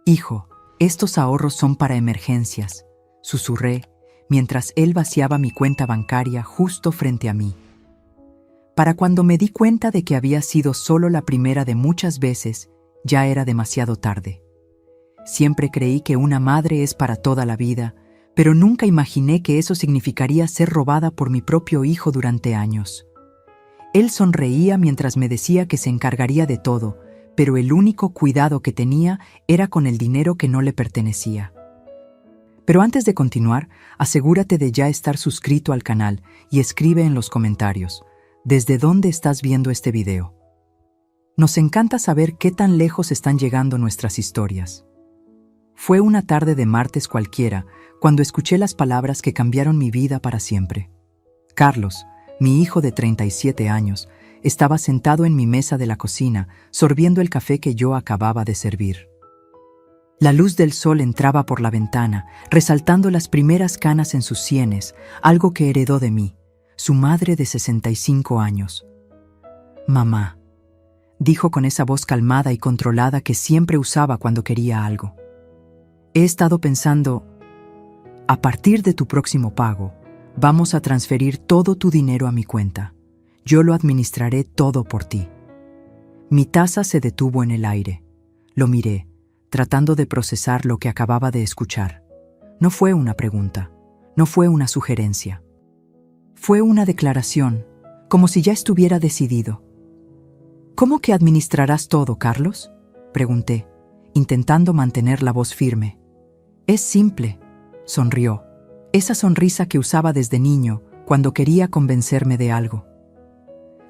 Hijo, estos ahorros son para emergencias, susurré, mientras él vaciaba mi cuenta bancaria justo frente a mí. Para cuando me di cuenta de que había sido solo la primera de muchas veces, ya era demasiado tarde. Siempre creí que una madre es para toda la vida, pero nunca imaginé que eso significaría ser robada por mi propio hijo durante años. Él sonreía mientras me decía que se encargaría de todo, pero el único cuidado que tenía era con el dinero que no le pertenecía. Pero antes de continuar, asegúrate de ya estar suscrito al canal y escribe en los comentarios ¿desde dónde estás viendo este video? Nos encanta saber qué tan lejos están llegando nuestras historias. Fue una tarde de martes cualquiera cuando escuché las palabras que cambiaron mi vida para siempre. Carlos, mi hijo de 37 años, estaba sentado en mi mesa de la cocina, sorbiendo el café que yo acababa de servir. La luz del sol entraba por la ventana, resaltando las primeras canas en sus sienes, algo que heredó de mí, su madre de 65 años. «Mamá», dijo con esa voz calmada y controlada que siempre usaba cuando quería algo. «He estado pensando, a partir de tu próximo pago, vamos a transferir todo tu dinero a mi cuenta. Yo lo administraré todo por ti». Mi taza se detuvo en el aire. Lo miré, tratando de procesar lo que acababa de escuchar. No fue una pregunta, no fue una sugerencia. Fue una declaración, como si ya estuviera decidido. «¿Cómo que administrarás todo, Carlos?», pregunté, intentando mantener la voz firme. «Es simple», sonrió, esa sonrisa que usaba desde niño cuando quería convencerme de algo.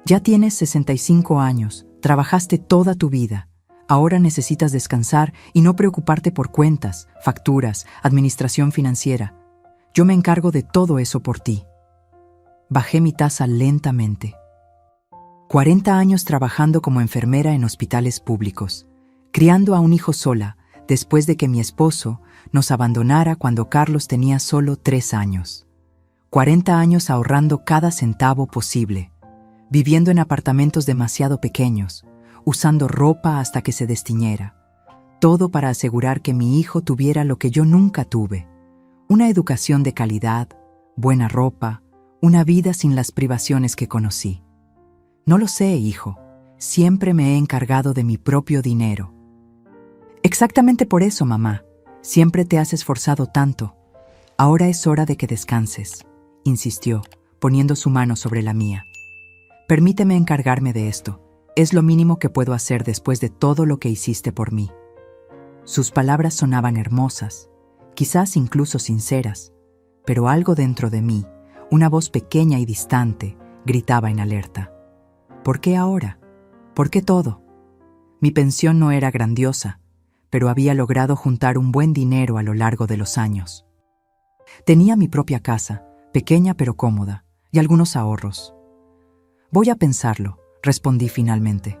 «Ya tienes 65 años, trabajaste toda tu vida. Ahora necesitas descansar y no preocuparte por cuentas, facturas, administración financiera. Yo me encargo de todo eso por ti». Bajé mi taza lentamente. 40 años trabajando como enfermera en hospitales públicos, criando a un hijo sola, después de que mi esposo nos abandonara cuando Carlos tenía solo 3 años. 40 años ahorrando cada centavo posible, viviendo en apartamentos demasiado pequeños, usando ropa hasta que se destiñera. Todo para asegurar que mi hijo tuviera lo que yo nunca tuve: una educación de calidad, buena ropa, una vida sin las privaciones que conocí. No lo sé, hijo. Siempre me he encargado de mi propio dinero. Exactamente por eso, mamá. Siempre te has esforzado tanto. Ahora es hora de que descanses, insistió, poniendo su mano sobre la mía. Permíteme encargarme de esto. Es lo mínimo que puedo hacer después de todo lo que hiciste por mí. Sus palabras sonaban hermosas, quizás incluso sinceras, pero algo dentro de mí, una voz pequeña y distante, gritaba en alerta. ¿Por qué ahora? ¿Por qué todo? Mi pensión no era grandiosa, pero había logrado juntar un buen dinero a lo largo de los años. Tenía mi propia casa, pequeña pero cómoda, y algunos ahorros. «Voy a pensarlo», respondí finalmente.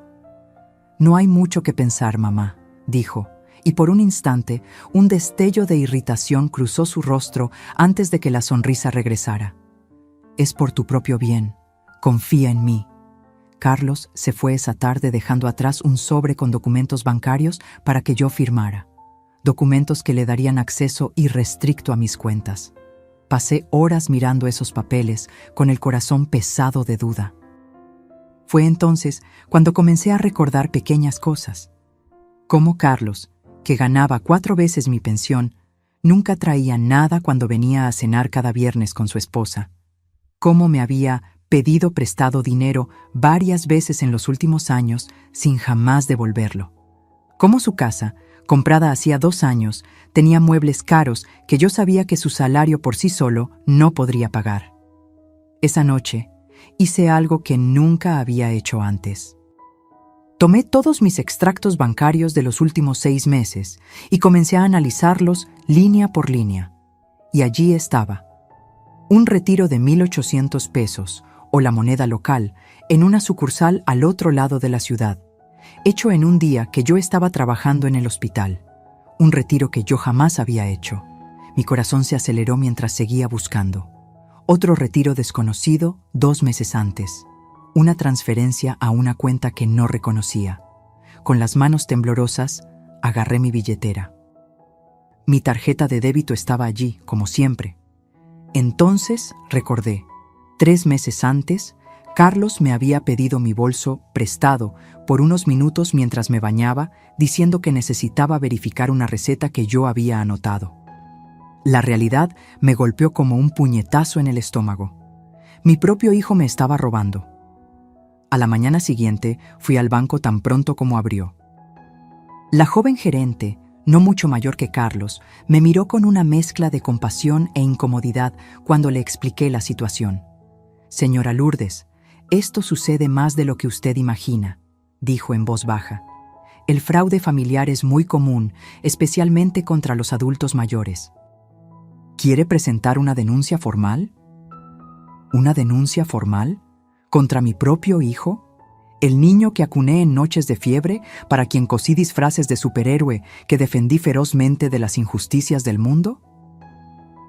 «No hay mucho que pensar, mamá», dijo, y por un instante un destello de irritación cruzó su rostro antes de que la sonrisa regresara. «Es por tu propio bien. Confía en mí». Carlos se fue esa tarde dejando atrás un sobre con documentos bancarios para que yo firmara. Documentos que le darían acceso irrestricto a mis cuentas. Pasé horas mirando esos papeles con el corazón pesado de duda. Fue entonces cuando comencé a recordar pequeñas cosas. Cómo Carlos, que ganaba 4 veces mi pensión, nunca traía nada cuando venía a cenar cada viernes con su esposa. Cómo me había pedido prestado dinero varias veces en los últimos años sin jamás devolverlo. Cómo su casa, comprada hacía 2 años, tenía muebles caros que yo sabía que su salario por sí solo no podría pagar. Esa noche hice algo que nunca había hecho antes. Tomé todos mis extractos bancarios de los últimos 6 meses y comencé a analizarlos línea por línea. Y allí estaba. Un retiro de 1,800 pesos, o la moneda local, en una sucursal al otro lado de la ciudad, hecho en un día que yo estaba trabajando en el hospital. Un retiro que yo jamás había hecho. Mi corazón se aceleró mientras seguía buscando. Otro retiro desconocido 2 meses antes. Una transferencia a una cuenta que no reconocía. Con las manos temblorosas, agarré mi billetera. Mi tarjeta de débito estaba allí, como siempre. Entonces recordé, 3 meses antes, Carlos me había pedido mi bolso prestado por unos minutos mientras me bañaba, diciendo que necesitaba verificar una receta que yo había anotado. La realidad me golpeó como un puñetazo en el estómago. Mi propio hijo me estaba robando. A la mañana siguiente fui al banco tan pronto como abrió. La joven gerente, no mucho mayor que Carlos, me miró con una mezcla de compasión e incomodidad cuando le expliqué la situación. «Señora Lourdes, esto sucede más de lo que usted imagina», dijo en voz baja. «El fraude familiar es muy común, especialmente contra los adultos mayores». «¿Quiere presentar una denuncia formal?» ¿Una denuncia formal? ¿Contra mi propio hijo? ¿El niño que acuné en noches de fiebre, para quien cosí disfraces de superhéroe, que defendí ferozmente de las injusticias del mundo?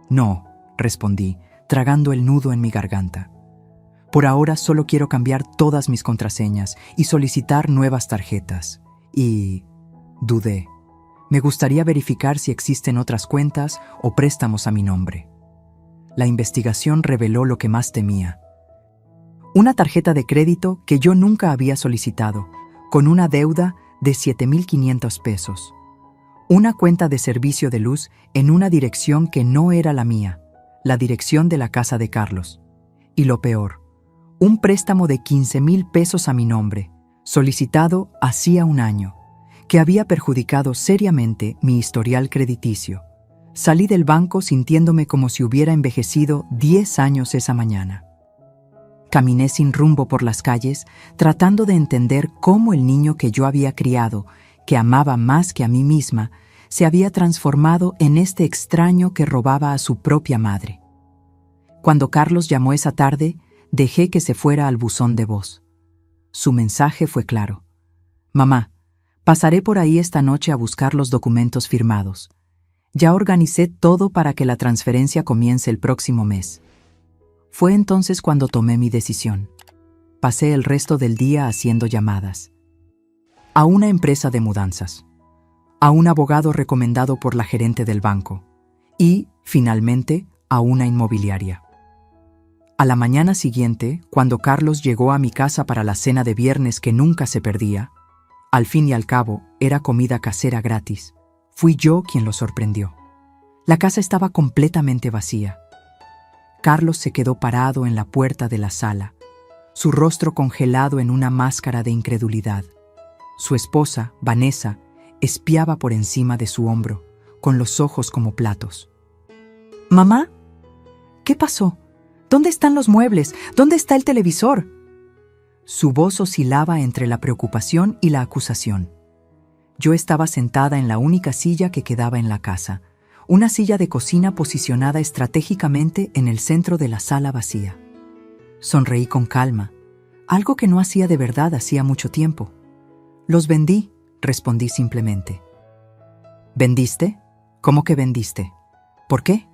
No, respondí, tragando el nudo en mi garganta. Por ahora solo quiero cambiar todas mis contraseñas y solicitar nuevas tarjetas. Y dudé. Me gustaría verificar si existen otras cuentas o préstamos a mi nombre. La investigación reveló lo que más temía. Una tarjeta de crédito que yo nunca había solicitado, con una deuda de 7,500 pesos. Una cuenta de servicio de luz en una dirección que no era la mía, la dirección de la casa de Carlos. Y lo peor, un préstamo de 15,000 pesos a mi nombre, solicitado hacía un año, que había perjudicado seriamente mi historial crediticio. Salí del banco sintiéndome como si hubiera envejecido 10 años esa mañana. Caminé sin rumbo por las calles, tratando de entender cómo el niño que yo había criado, que amaba más que a mí misma, se había transformado en este extraño que robaba a su propia madre. Cuando Carlos llamó esa tarde, dejé que se fuera al buzón de voz. Su mensaje fue claro. «Mamá, pasaré por ahí esta noche a buscar los documentos firmados. Ya organicé todo para que la transferencia comience el próximo mes». Fue entonces cuando tomé mi decisión. Pasé el resto del día haciendo llamadas. A una empresa de mudanzas, a un abogado recomendado por la gerente del banco y, finalmente, a una inmobiliaria. A la mañana siguiente, cuando Carlos llegó a mi casa para la cena de viernes que nunca se perdía, al fin y al cabo era comida casera gratis, fui yo quien lo sorprendió. La casa estaba completamente vacía. Carlos se quedó parado en la puerta de la sala, su rostro congelado en una máscara de incredulidad. Su esposa, Vanessa, espiaba por encima de su hombro, con los ojos como platos. «¿Mamá? ¿Qué pasó? ¿Dónde están los muebles? ¿Dónde está el televisor?» Su voz oscilaba entre la preocupación y la acusación. Yo estaba sentada en la única silla que quedaba en la casa, una silla de cocina posicionada estratégicamente en el centro de la sala vacía. Sonreí con calma, algo que no hacía de verdad hacía mucho tiempo. «Los vendí», respondí simplemente. «¿Vendiste? ¿Cómo que vendiste? ¿Por qué?»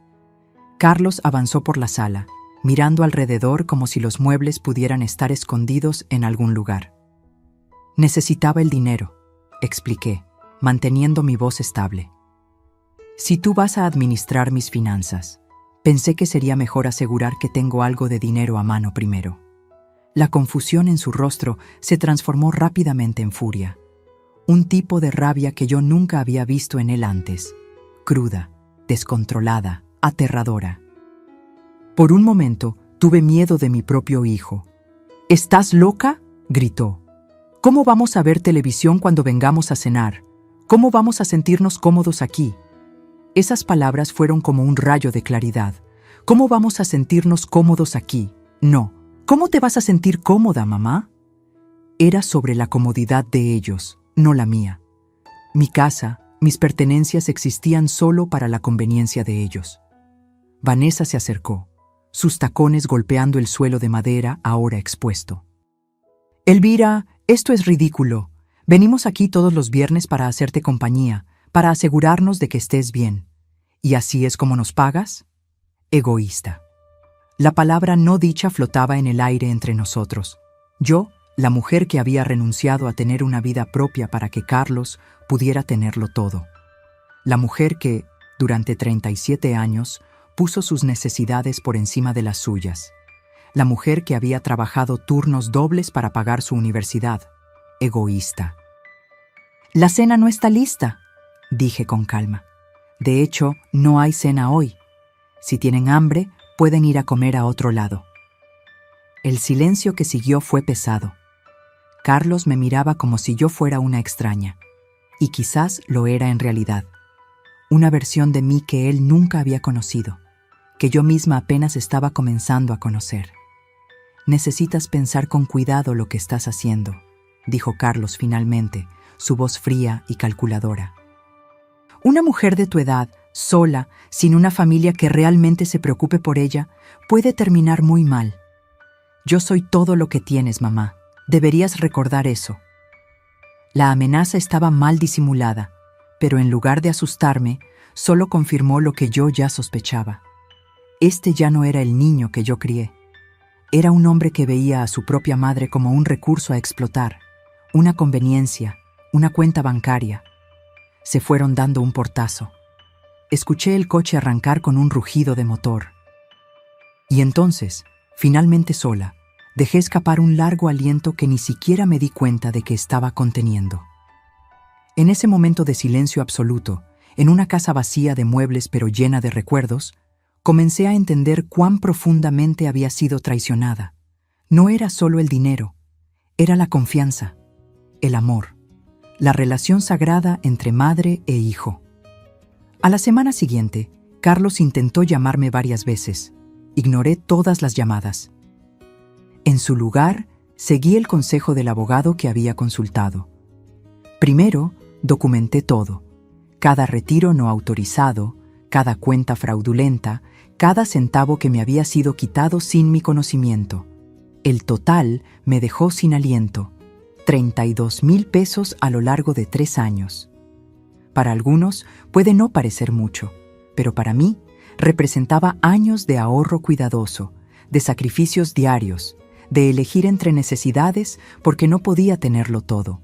Carlos avanzó por la sala, mirando alrededor como si los muebles pudieran estar escondidos en algún lugar. «Necesitaba el dinero», expliqué, manteniendo mi voz estable. «Si tú vas a administrar mis finanzas, pensé que sería mejor asegurar que tengo algo de dinero a mano primero». La confusión en su rostro se transformó rápidamente en furia. Un tipo de rabia que yo nunca había visto en él antes. Cruda, descontrolada, aterradora. Por un momento tuve miedo de mi propio hijo. «¿Estás loca?», gritó. «¿Cómo vamos a ver televisión cuando vengamos a cenar? ¿Cómo vamos a sentirnos cómodos aquí?». Esas palabras fueron como un rayo de claridad. «¿Cómo vamos a sentirnos cómodos aquí? No. ¿Cómo te vas a sentir cómoda, mamá?». Era sobre la comodidad de ellos, no la mía. Mi casa, mis pertenencias existían solo para la conveniencia de ellos. Vanessa se acercó, sus tacones golpeando el suelo de madera ahora expuesto. «Elvira, esto es ridículo. Venimos aquí todos los viernes para hacerte compañía, para asegurarnos de que estés bien. ¿Y así es como nos pagas?». Egoísta. La palabra no dicha flotaba en el aire entre nosotros. Yo, la mujer que había renunciado a tener una vida propia para que Carlos pudiera tenerlo todo. La mujer que, durante 37 años, puso sus necesidades por encima de las suyas. La mujer que había trabajado turnos dobles para pagar su universidad. Egoísta. «La cena no está lista», dije con calma. «De hecho, no hay cena hoy. Si tienen hambre, pueden ir a comer a otro lado». El silencio que siguió fue pesado. Carlos me miraba como si yo fuera una extraña. Y quizás lo era en realidad. Una versión de mí que él nunca había conocido, que yo misma apenas estaba comenzando a conocer. «Necesitas pensar con cuidado lo que estás haciendo», dijo Carlos finalmente, su voz fría y calculadora. «Una mujer de tu edad, sola, sin una familia que realmente se preocupe por ella, puede terminar muy mal. Yo soy todo lo que tienes, mamá. Deberías recordar eso». La amenaza estaba mal disimulada, pero en lugar de asustarme, solo confirmó lo que yo ya sospechaba. Este ya no era el niño que yo crié. Era un hombre que veía a su propia madre como un recurso a explotar, una conveniencia, una cuenta bancaria. Se fueron dando un portazo. Escuché el coche arrancar con un rugido de motor. Y entonces, finalmente sola, dejé escapar un largo aliento que ni siquiera me di cuenta de que estaba conteniendo. En ese momento de silencio absoluto, en una casa vacía de muebles pero llena de recuerdos, comencé a entender cuán profundamente había sido traicionada. No era solo el dinero, era la confianza, el amor, la relación sagrada entre madre e hijo. A la semana siguiente, Carlos intentó llamarme varias veces. Ignoré todas las llamadas. En su lugar, seguí el consejo del abogado que había consultado. Primero, documenté todo. Cada retiro no autorizado, cada cuenta fraudulenta, cada centavo que me había sido quitado sin mi conocimiento. El total me dejó sin aliento. 32,000 pesos a lo largo de 3 años. Para algunos puede no parecer mucho, pero para mí representaba años de ahorro cuidadoso, de sacrificios diarios, de elegir entre necesidades porque no podía tenerlo todo.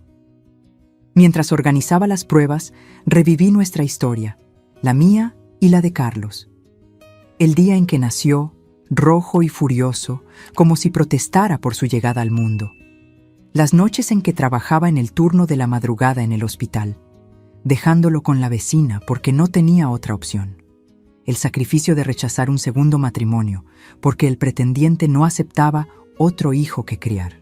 Mientras organizaba las pruebas, reviví nuestra historia, la mía y la de Carlos. El día en que nació, rojo y furioso, como si protestara por su llegada al mundo. Las noches en que trabajaba en el turno de la madrugada en el hospital, dejándolo con la vecina porque no tenía otra opción. El sacrificio de rechazar un segundo matrimonio porque el pretendiente no aceptaba otro hijo que criar.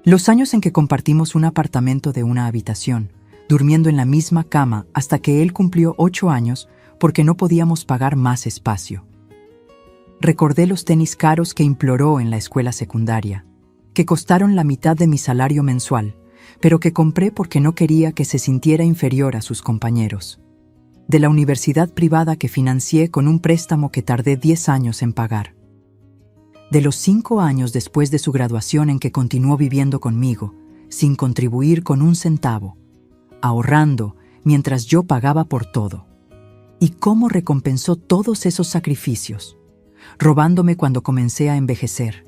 Los años en que compartimos un apartamento de una habitación, durmiendo en la misma cama hasta que él cumplió 8 años porque no podíamos pagar más espacio. Recordé los tenis caros que imploró en la escuela secundaria, que costaron la mitad de mi salario mensual, pero que compré porque no quería que se sintiera inferior a sus compañeros. De la universidad privada que financié con un préstamo que tardé 10 años en pagar. De los 5 años después de su graduación en que continuó viviendo conmigo, sin contribuir con un centavo, ahorrando mientras yo pagaba por todo. ¿Y cómo recompensó todos esos sacrificios? Robándome cuando comencé a envejecer,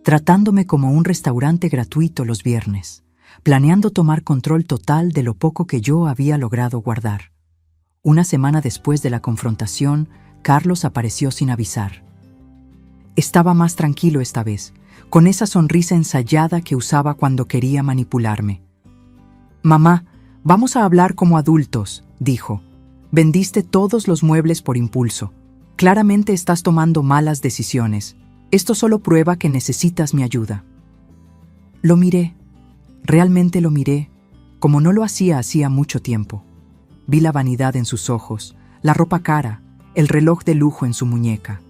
tratándome como un restaurante gratuito los viernes, planeando tomar control total de lo poco que yo había logrado guardar. Una semana después de la confrontación, Carlos apareció sin avisar. Estaba más tranquilo esta vez, con esa sonrisa ensayada que usaba cuando quería manipularme. «Mamá, vamos a hablar como adultos», dijo. «Vendiste todos los muebles por impulso. Claramente estás tomando malas decisiones. Esto solo prueba que necesitas mi ayuda». Lo miré. Realmente lo miré, como no lo hacía mucho tiempo. Vi la vanidad en sus ojos, la ropa cara, el reloj de lujo en su muñeca.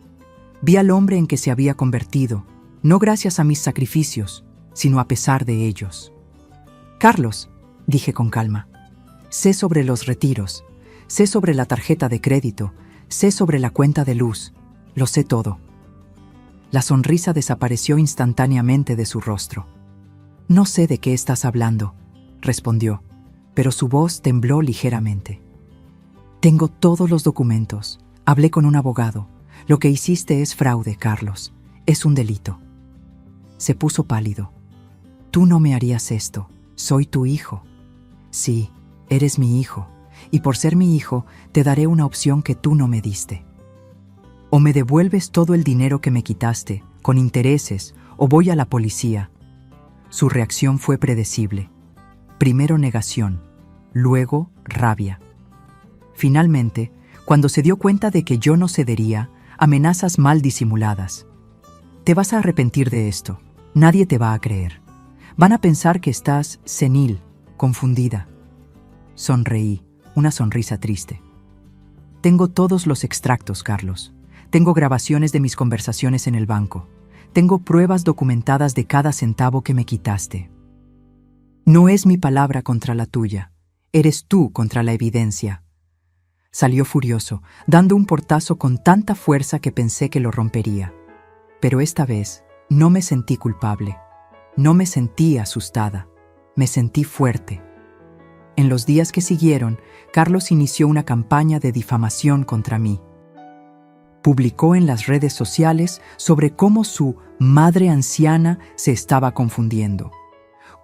Vi al hombre en que se había convertido, no gracias a mis sacrificios, sino a pesar de ellos. «Carlos», dije con calma, «sé sobre los retiros, sé sobre la tarjeta de crédito, sé sobre la cuenta de luz, lo sé todo». La sonrisa desapareció instantáneamente de su rostro. «No sé de qué estás hablando», respondió, pero su voz tembló ligeramente. «Tengo todos los documentos. Hablé con un abogado. Lo que hiciste es fraude, Carlos. Es un delito». Se puso pálido. «Tú no me harías esto. Soy tu hijo». «Sí, eres mi hijo, y por ser mi hijo, te daré una opción que tú no me diste. O me devuelves todo el dinero que me quitaste, con intereses, o voy a la policía. Su reacción fue predecible. Primero negación, luego rabia. Finalmente, cuando se dio cuenta de que yo no cedería, amenazas mal disimuladas. Te vas a arrepentir de esto. Nadie te va a creer. Van a pensar que estás senil, confundida. Sonreí, una sonrisa triste. Tengo todos los extractos, Carlos. Tengo grabaciones de mis conversaciones en el banco. Tengo pruebas documentadas de cada centavo que me quitaste. No es mi palabra contra la tuya. Eres tú contra la evidencia. Salió furioso, dando un portazo con tanta fuerza que pensé que lo rompería. Pero esta vez no me sentí culpable. No me sentí asustada. Me sentí fuerte. En los días que siguieron, Carlos inició una campaña de difamación contra mí. Publicó en las redes sociales sobre cómo su madre anciana se estaba confundiendo,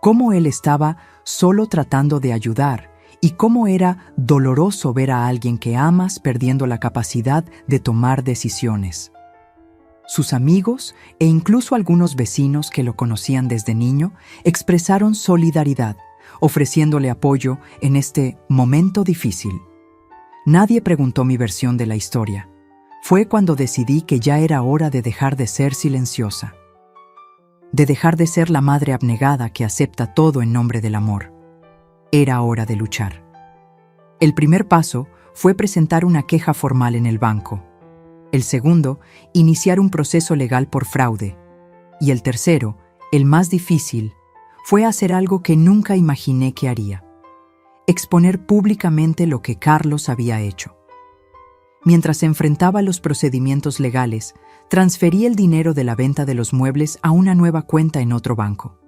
cómo él estaba solo tratando de ayudar y cómo era doloroso ver a alguien que amas perdiendo la capacidad de tomar decisiones. Sus amigos e incluso algunos vecinos que lo conocían desde niño expresaron solidaridad, ofreciéndole apoyo en este momento difícil. Nadie preguntó mi versión de la historia. Fue cuando decidí que ya era hora de dejar de ser silenciosa, de dejar de ser la madre abnegada que acepta todo en nombre del amor. Era hora de luchar. El primer paso fue presentar una queja formal en el banco. El segundo, iniciar un proceso legal por fraude. Y el tercero, el más difícil, fue hacer algo que nunca imaginé que haría: exponer públicamente lo que Carlos había hecho. Mientras se enfrentaba a los procedimientos legales, transferí el dinero de la venta de los muebles a una nueva cuenta en otro banco.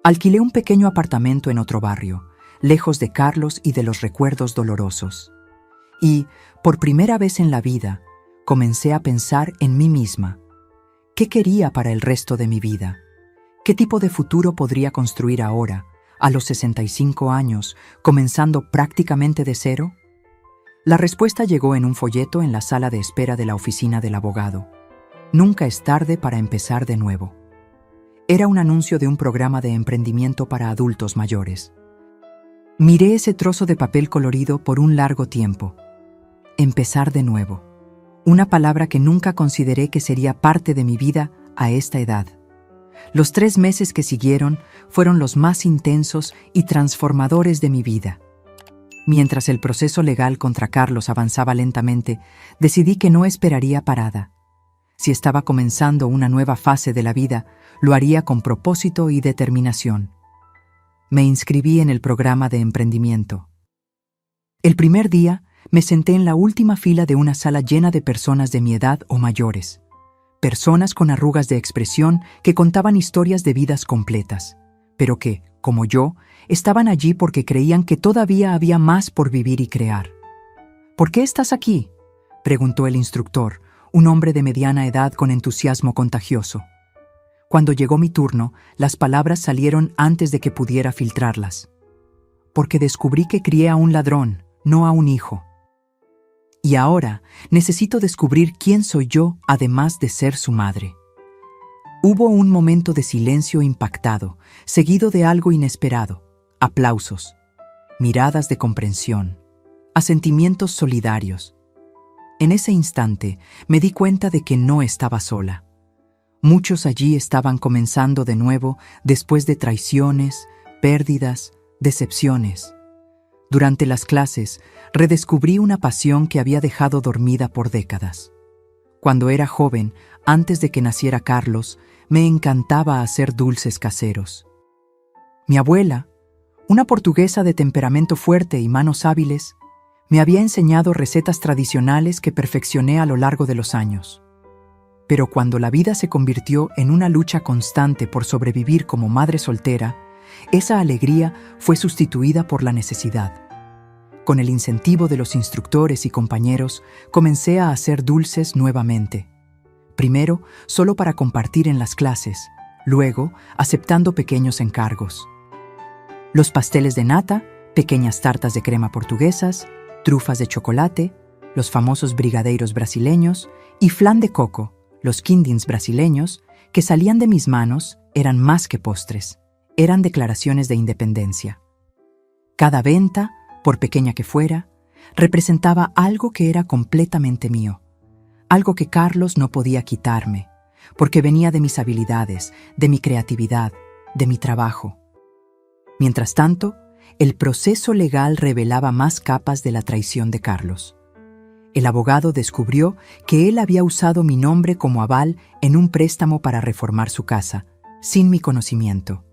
Alquilé un pequeño apartamento en otro barrio, lejos de Carlos y de los recuerdos dolorosos. Y, por primera vez en la vida, comencé a pensar en mí misma. ¿Qué quería para el resto de mi vida? ¿Qué tipo de futuro podría construir ahora, a los 65 años, comenzando prácticamente de cero? La respuesta llegó en un folleto en la sala de espera de la oficina del abogado. Nunca es tarde para empezar de nuevo. Era un anuncio de un programa de emprendimiento para adultos mayores. Miré ese trozo de papel colorido por un largo tiempo. Empezar de nuevo. Una palabra que nunca consideré que sería parte de mi vida a esta edad. Los 3 meses que siguieron fueron los más intensos y transformadores de mi vida. Mientras el proceso legal contra Carlos avanzaba lentamente, decidí que no esperaría parada. Si estaba comenzando una nueva fase de la vida, lo haría con propósito y determinación. Me inscribí en el programa de emprendimiento. El primer día, me senté en la última fila de una sala llena de personas de mi edad o mayores. Personas con arrugas de expresión que contaban historias de vidas completas, pero que, como yo, estaban allí porque creían que todavía había más por vivir y crear. ¿Por qué estás aquí?, preguntó el instructor, un hombre de mediana edad con entusiasmo contagioso. Cuando llegó mi turno, las palabras salieron antes de que pudiera filtrarlas. Porque descubrí que crié a un ladrón, no a un hijo. Y ahora necesito descubrir quién soy yo, además de ser su madre. Hubo un momento de silencio impactado, seguido de algo inesperado. Aplausos, miradas de comprensión, asentimientos solidarios. En ese instante me di cuenta de que no estaba sola. Muchos allí estaban comenzando de nuevo después de traiciones, pérdidas, decepciones. Durante las clases, redescubrí una pasión que había dejado dormida por décadas. Cuando era joven, antes de que naciera Carlos, me encantaba hacer dulces caseros. Mi abuela, una portuguesa de temperamento fuerte y manos hábiles, me había enseñado recetas tradicionales que perfeccioné a lo largo de los años. Pero cuando la vida se convirtió en una lucha constante por sobrevivir como madre soltera, esa alegría fue sustituida por la necesidad. Con el incentivo de los instructores y compañeros, comencé a hacer dulces nuevamente. Primero, solo para compartir en las clases, luego, aceptando pequeños encargos. Los pasteles de nata, pequeñas tartas de crema portuguesas, trufas de chocolate, los famosos brigadeiros brasileños y flan de coco, los quindins brasileños, que salían de mis manos, eran más que postres, eran declaraciones de independencia. Cada venta, por pequeña que fuera, representaba algo que era completamente mío, algo que Carlos no podía quitarme, porque venía de mis habilidades, de mi creatividad, de mi trabajo. Mientras tanto, el proceso legal revelaba más capas de la traición de Carlos. El abogado descubrió que él había usado mi nombre como aval en un préstamo para reformar su casa, sin mi conocimiento,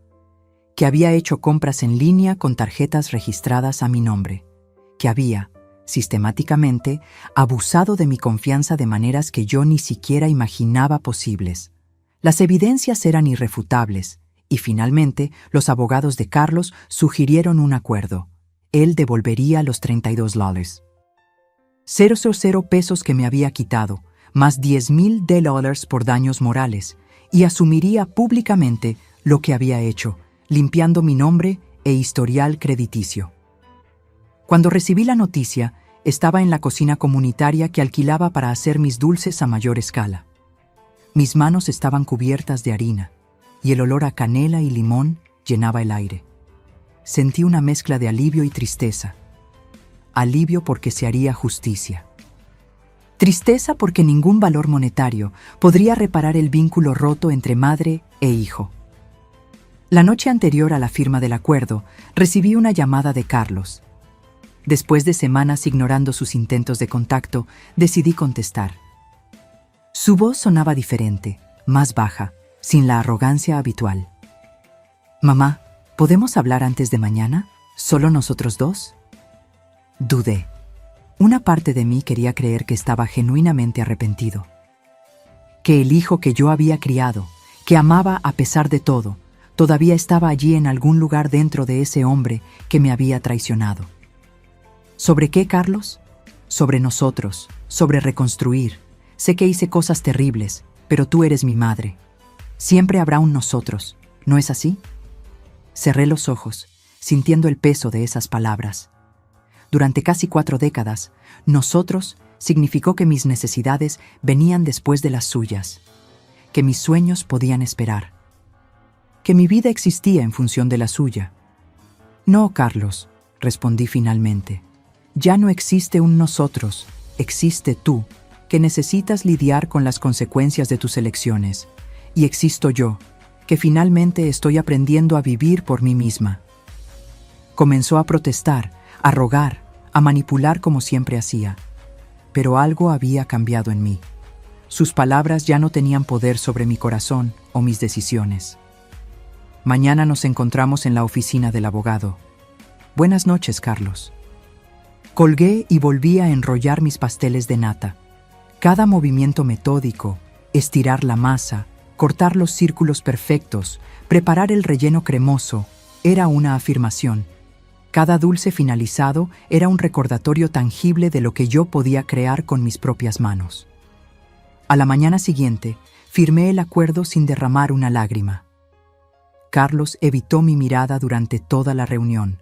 que había hecho compras en línea con tarjetas registradas a mi nombre, que había, sistemáticamente, abusado de mi confianza de maneras que yo ni siquiera imaginaba posibles. Las evidencias eran irrefutables, y finalmente los abogados de Carlos sugirieron un acuerdo. Él devolvería los $32. 000 pesos que me había quitado, más $10,000 por daños morales, y asumiría públicamente lo que había hecho, limpiando mi nombre e historial crediticio. Cuando recibí la noticia, estaba en la cocina comunitaria que alquilaba para hacer mis dulces a mayor escala. Mis manos estaban cubiertas de harina, y el olor a canela y limón llenaba el aire. Sentí una mezcla de alivio y tristeza. Alivio porque se haría justicia. Tristeza porque ningún valor monetario podría reparar el vínculo roto entre madre e hijo. La noche anterior a la firma del acuerdo, recibí una llamada de Carlos. Después de semanas ignorando sus intentos de contacto, decidí contestar. Su voz sonaba diferente, más baja, sin la arrogancia habitual. «Mamá, ¿podemos hablar antes de mañana? ¿Solo nosotros dos?» Dudé. Una parte de mí quería creer que estaba genuinamente arrepentido. Que el hijo que yo había criado, que amaba a pesar de todo, todavía estaba allí en algún lugar dentro de ese hombre que me había traicionado. ¿Sobre qué, Carlos? Sobre nosotros, sobre reconstruir. Sé que hice cosas terribles, pero tú eres mi madre. Siempre habrá un nosotros, ¿no es así? Cerré los ojos, sintiendo el peso de esas palabras. Durante casi 4 décadas, nosotros significó que mis necesidades venían después de las suyas, que mis sueños podían esperar, que mi vida existía en función de la suya. No, Carlos, respondí finalmente. Ya no existe un nosotros, existe tú, que necesitas lidiar con las consecuencias de tus elecciones, y existo yo, que finalmente estoy aprendiendo a vivir por mí misma. Comenzó a protestar, a rogar, a manipular como siempre hacía, pero algo había cambiado en mí. Sus palabras ya no tenían poder sobre mi corazón o mis decisiones. Mañana nos encontramos en la oficina del abogado. Buenas noches, Carlos. Colgué y volví a enrollar mis pasteles de nata. Cada movimiento metódico, estirar la masa, cortar los círculos perfectos, preparar el relleno cremoso, era una afirmación. Cada dulce finalizado era un recordatorio tangible de lo que yo podía crear con mis propias manos. A la mañana siguiente, firmé el acuerdo sin derramar una lágrima. Carlos evitó mi mirada durante toda la reunión,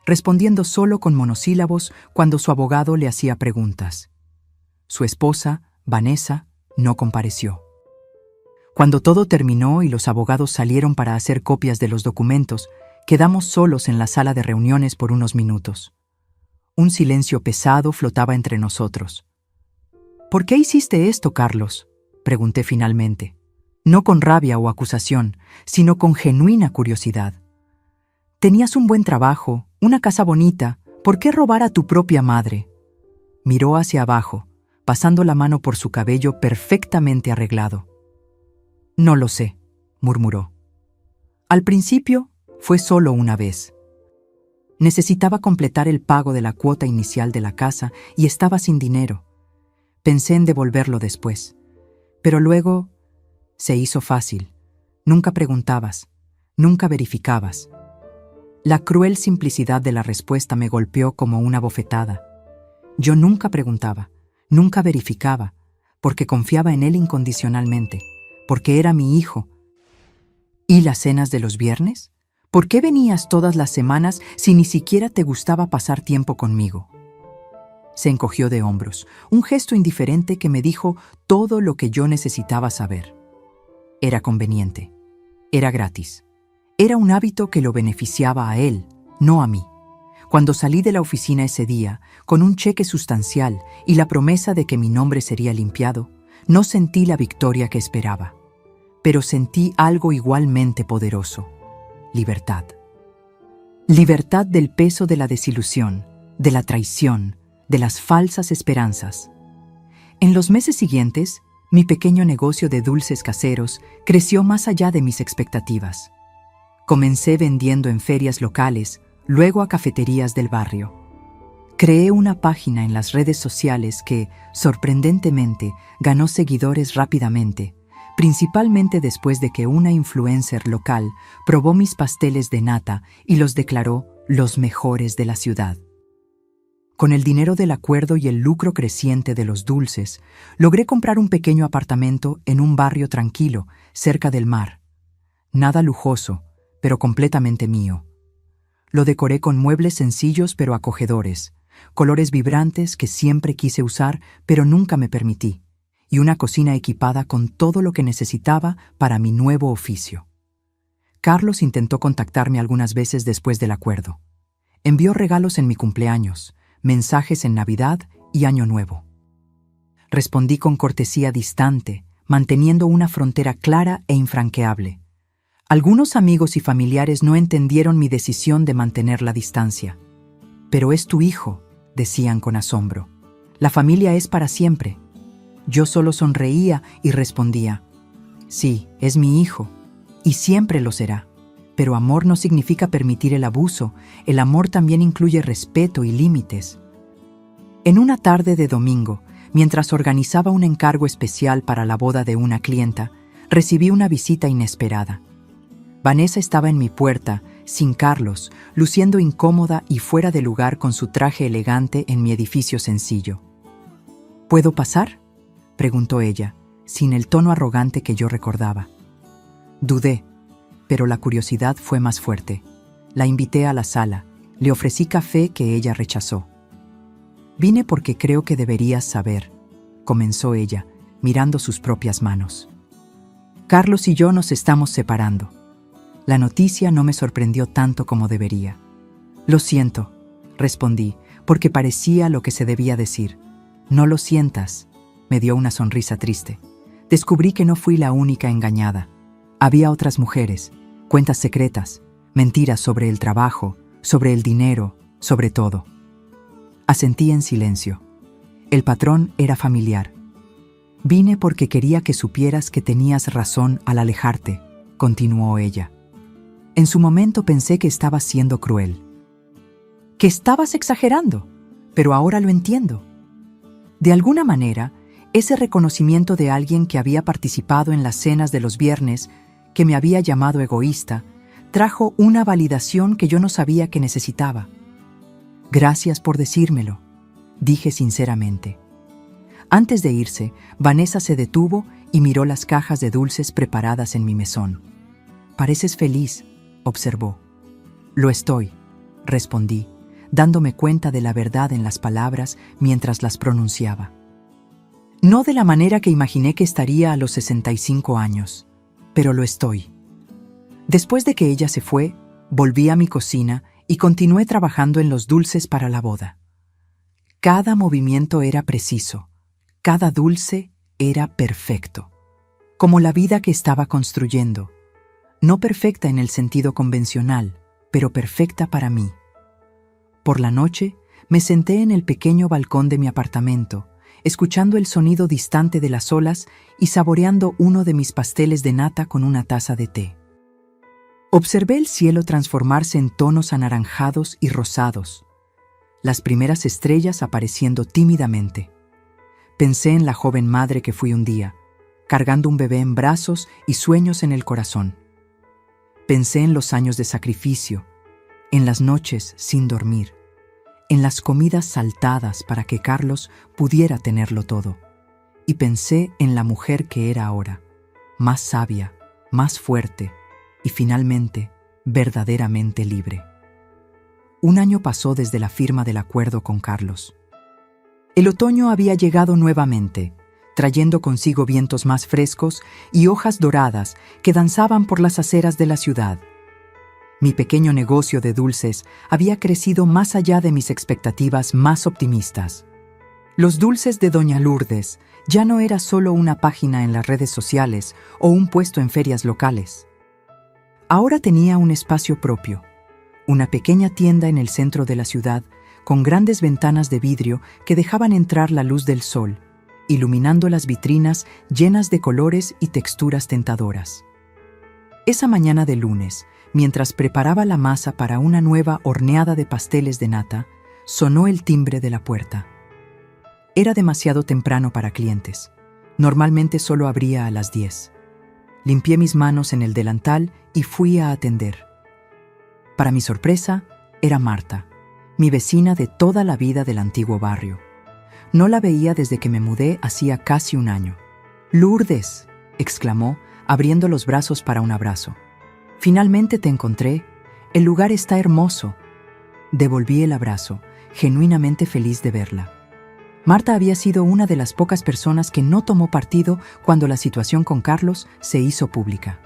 respondiendo solo con monosílabos cuando su abogado le hacía preguntas. Su esposa, Vanessa, no compareció. Cuando todo terminó y los abogados salieron para hacer copias de los documentos, quedamos solos en la sala de reuniones por unos minutos. Un silencio pesado flotaba entre nosotros. ¿Por qué hiciste esto, Carlos?, pregunté finalmente, no con rabia o acusación, sino con genuina curiosidad. Tenías un buen trabajo, una casa bonita, ¿por qué robar a tu propia madre? Miró hacia abajo, pasando la mano por su cabello perfectamente arreglado. No lo sé, murmuró. Al principio, fue solo una vez. Necesitaba completar el pago de la cuota inicial de la casa y estaba sin dinero. Pensé en devolverlo después, pero luego se hizo fácil. Nunca preguntabas, nunca verificabas. La cruel simplicidad de la respuesta me golpeó como una bofetada. Yo nunca preguntaba, nunca verificaba, porque confiaba en él incondicionalmente, porque era mi hijo. ¿Y las cenas de los viernes? ¿Por qué venías todas las semanas si ni siquiera te gustaba pasar tiempo conmigo? Se encogió de hombros, un gesto indiferente que me dijo todo lo que yo necesitaba saber. Era conveniente. Era gratis. Era un hábito que lo beneficiaba a él, no a mí. Cuando salí de la oficina ese día, con un cheque sustancial y la promesa de que mi nombre sería limpiado, no sentí la victoria que esperaba. Pero sentí algo igualmente poderoso: libertad. Libertad del peso de la desilusión, de la traición, de las falsas esperanzas. En los meses siguientes, mi pequeño negocio de dulces caseros creció más allá de mis expectativas. Comencé vendiendo en ferias locales, luego a cafeterías del barrio. Creé una página en las redes sociales que, sorprendentemente, ganó seguidores rápidamente, principalmente después de que una influencer local probó mis pasteles de nata y los declaró los mejores de la ciudad. Con el dinero del acuerdo y el lucro creciente de los dulces, logré comprar un pequeño apartamento en un barrio tranquilo, cerca del mar. Nada lujoso, pero completamente mío. Lo decoré con muebles sencillos pero acogedores, colores vibrantes que siempre quise usar pero nunca me permití, y una cocina equipada con todo lo que necesitaba para mi nuevo oficio. Carlos intentó contactarme algunas veces después del acuerdo. Envió regalos en mi cumpleaños, mensajes en Navidad y Año Nuevo. Respondí con cortesía distante, manteniendo una frontera clara e infranqueable. Algunos amigos y familiares no entendieron mi decisión de mantener la distancia. «Pero es tu hijo», decían con asombro. «La familia es para siempre». Yo solo sonreía y respondía: «Sí, es mi hijo, y siempre lo será. Pero amor no significa permitir el abuso, el amor también incluye respeto y límites». En una tarde de domingo, mientras organizaba un encargo especial para la boda de una clienta, recibí una visita inesperada. Vanessa estaba en mi puerta, sin Carlos, luciendo incómoda y fuera de lugar con su traje elegante en mi edificio sencillo. «¿Puedo pasar?», preguntó ella, sin el tono arrogante que yo recordaba. Dudé, pero la curiosidad fue más fuerte. La invité a la sala, le ofrecí café que ella rechazó. «Vine porque creo que deberías saber», comenzó ella, mirando sus propias manos. «Carlos y yo nos estamos separando». La noticia no me sorprendió tanto como debería. «Lo siento», respondí, porque parecía lo que se debía decir. «No lo sientas», me dio una sonrisa triste. Descubrí que no fui la única engañada. Había otras mujeres, cuentas secretas, mentiras sobre el trabajo, sobre el dinero, sobre todo. Asentí en silencio. El patrón era familiar. «Vine porque quería que supieras que tenías razón al alejarte», continuó ella. En su momento pensé que estabas siendo cruel. Que estabas exagerando, pero ahora lo entiendo. De alguna manera, ese reconocimiento de alguien que había participado en las cenas de los viernes, que me había llamado egoísta, trajo una validación que yo no sabía que necesitaba. «Gracias por decírmelo», dije sinceramente. Antes de irse, Vanessa se detuvo y miró las cajas de dulces preparadas en mi mesón. «Pareces feliz», observó. «Lo estoy», respondí, dándome cuenta de la verdad en las palabras mientras las pronunciaba. No de la manera que imaginé que estaría a los 65 años, pero lo estoy. Después de que ella se fue, volví a mi cocina y continué trabajando en los dulces para la boda. Cada movimiento era preciso, cada dulce era perfecto, como la vida que estaba construyendo. No perfecta en el sentido convencional, pero perfecta para mí. Por la noche, me senté en el pequeño balcón de mi apartamento, escuchando el sonido distante de las olas y saboreando uno de mis pasteles de nata con una taza de té. Observé el cielo transformarse en tonos anaranjados y rosados, las primeras estrellas apareciendo tímidamente. Pensé en la joven madre que fui un día, cargando un bebé en brazos y sueños en el corazón. Pensé en los años de sacrificio, en las noches sin dormir, en las comidas saltadas para que Carlos pudiera tenerlo todo. Y pensé en la mujer que era ahora, más sabia, más fuerte y finalmente verdaderamente libre. Un año pasó desde la firma del acuerdo con Carlos. El otoño había llegado nuevamente, trayendo consigo vientos más frescos y hojas doradas que danzaban por las aceras de la ciudad. Mi pequeño negocio de dulces había crecido más allá de mis expectativas más optimistas. Los dulces de Doña Lourdes ya no era solo una página en las redes sociales o un puesto en ferias locales. Ahora tenía un espacio propio, una pequeña tienda en el centro de la ciudad con grandes ventanas de vidrio que dejaban entrar la luz del sol, iluminando las vitrinas llenas de colores y texturas tentadoras. Esa mañana de lunes, mientras preparaba la masa para una nueva horneada de pasteles de nata, sonó el timbre de la puerta. Era demasiado temprano para clientes. Normalmente solo abría a las 10. Limpié mis manos en el delantal y fui a atender. Para mi sorpresa, era Marta, mi vecina de toda la vida del antiguo barrio. No la veía desde que me mudé hacía casi un año. «Lourdes», exclamó, abriendo los brazos para un abrazo. «Finalmente te encontré. El lugar está hermoso». Devolví el abrazo, genuinamente feliz de verla. Marta había sido una de las pocas personas que no tomó partido cuando la situación con Carlos se hizo pública.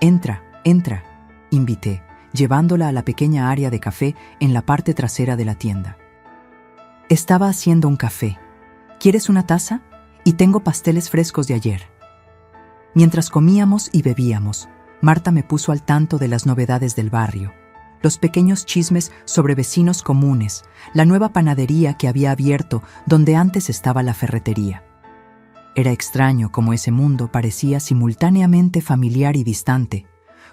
«Entra, entra», invité, llevándola a la pequeña área de café en la parte trasera de la tienda. Estaba haciendo un café. ¿Quieres una taza? Y tengo pasteles frescos de ayer. Mientras comíamos y bebíamos, Marta me puso al tanto de las novedades del barrio, los pequeños chismes sobre vecinos comunes, la nueva panadería que había abierto donde antes estaba la ferretería. Era extraño cómo ese mundo parecía simultáneamente familiar y distante,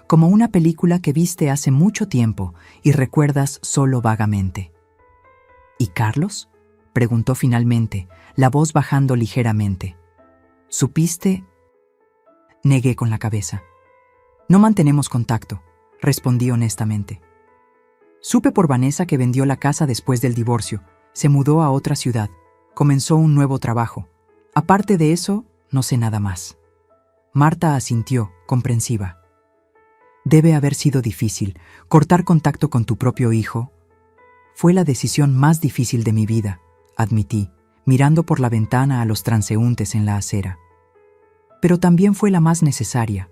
como una película que viste hace mucho tiempo y recuerdas solo vagamente. ¿Y Carlos?, preguntó finalmente, la voz bajando ligeramente. ¿Supiste? Negué con la cabeza. No mantenemos contacto, respondí honestamente. Supe por Vanessa que vendió la casa después del divorcio, se mudó a otra ciudad, comenzó un nuevo trabajo. Aparte de eso, no sé nada más. Marta asintió, comprensiva. Debe haber sido difícil, cortar contacto con tu propio hijo. Fue la decisión más difícil de mi vida, admití, mirando por la ventana a los transeúntes en la acera. Pero también fue la más necesaria.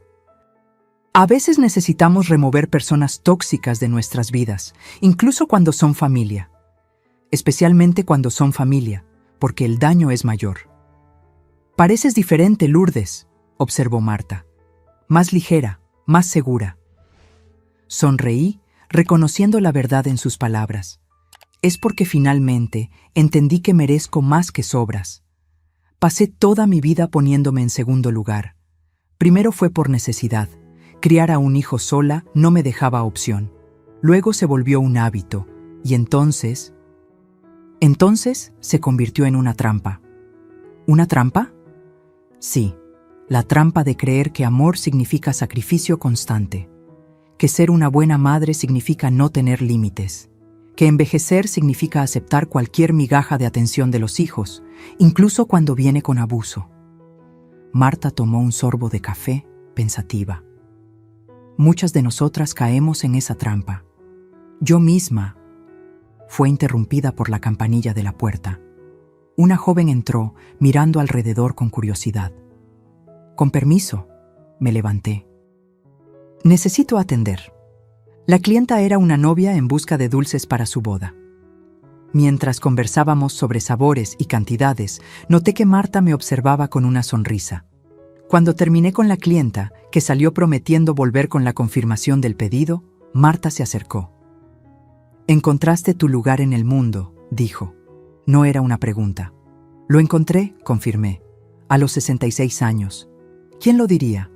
A veces necesitamos remover personas tóxicas de nuestras vidas, incluso cuando son familia. Especialmente cuando son familia, porque el daño es mayor. Pareces diferente, Lourdes, observó Marta. Más ligera, más segura. Sonreí, reconociendo la verdad en sus palabras. Es porque finalmente entendí que merezco más que sobras. Pasé toda mi vida poniéndome en segundo lugar. Primero fue por necesidad. Criar a un hijo sola no me dejaba opción. Luego se volvió un hábito, y entonces se convirtió en una trampa. ¿Una trampa? Sí, la trampa de creer que amor significa sacrificio constante, que ser una buena madre significa no tener límites, que envejecer significa aceptar cualquier migaja de atención de los hijos, incluso cuando viene con abuso. Marta tomó un sorbo de café, pensativa. Muchas de nosotras caemos en esa trampa. Yo misma. Fue interrumpida por la campanilla de la puerta. Una joven entró, mirando alrededor con curiosidad. Con permiso, me levanté. Necesito atender. La clienta era una novia en busca de dulces para su boda. Mientras conversábamos sobre sabores y cantidades, noté que Marta me observaba con una sonrisa. Cuando terminé con la clienta, que salió prometiendo volver con la confirmación del pedido, Marta se acercó. «Encontraste tu lugar en el mundo», dijo. No era una pregunta. «Lo encontré», confirmé, a los 66 años. ¿Quién lo diría?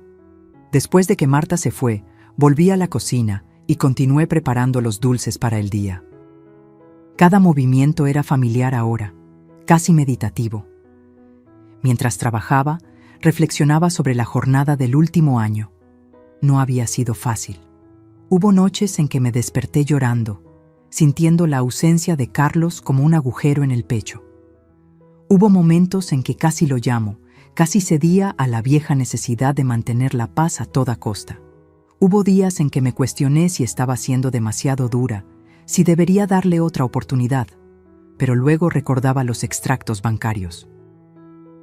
Después de que Marta se fue, volví a la cocina y continué preparando los dulces para el día. Cada movimiento era familiar ahora, casi meditativo. Mientras trabajaba, reflexionaba sobre la jornada del último año. No había sido fácil. Hubo noches en que me desperté llorando, sintiendo la ausencia de Carlos como un agujero en el pecho. Hubo momentos en que casi lo llamo, casi cedía a la vieja necesidad de mantener la paz a toda costa. Hubo días en que me cuestioné si estaba siendo demasiado dura, si debería darle otra oportunidad, pero luego recordaba los extractos bancarios.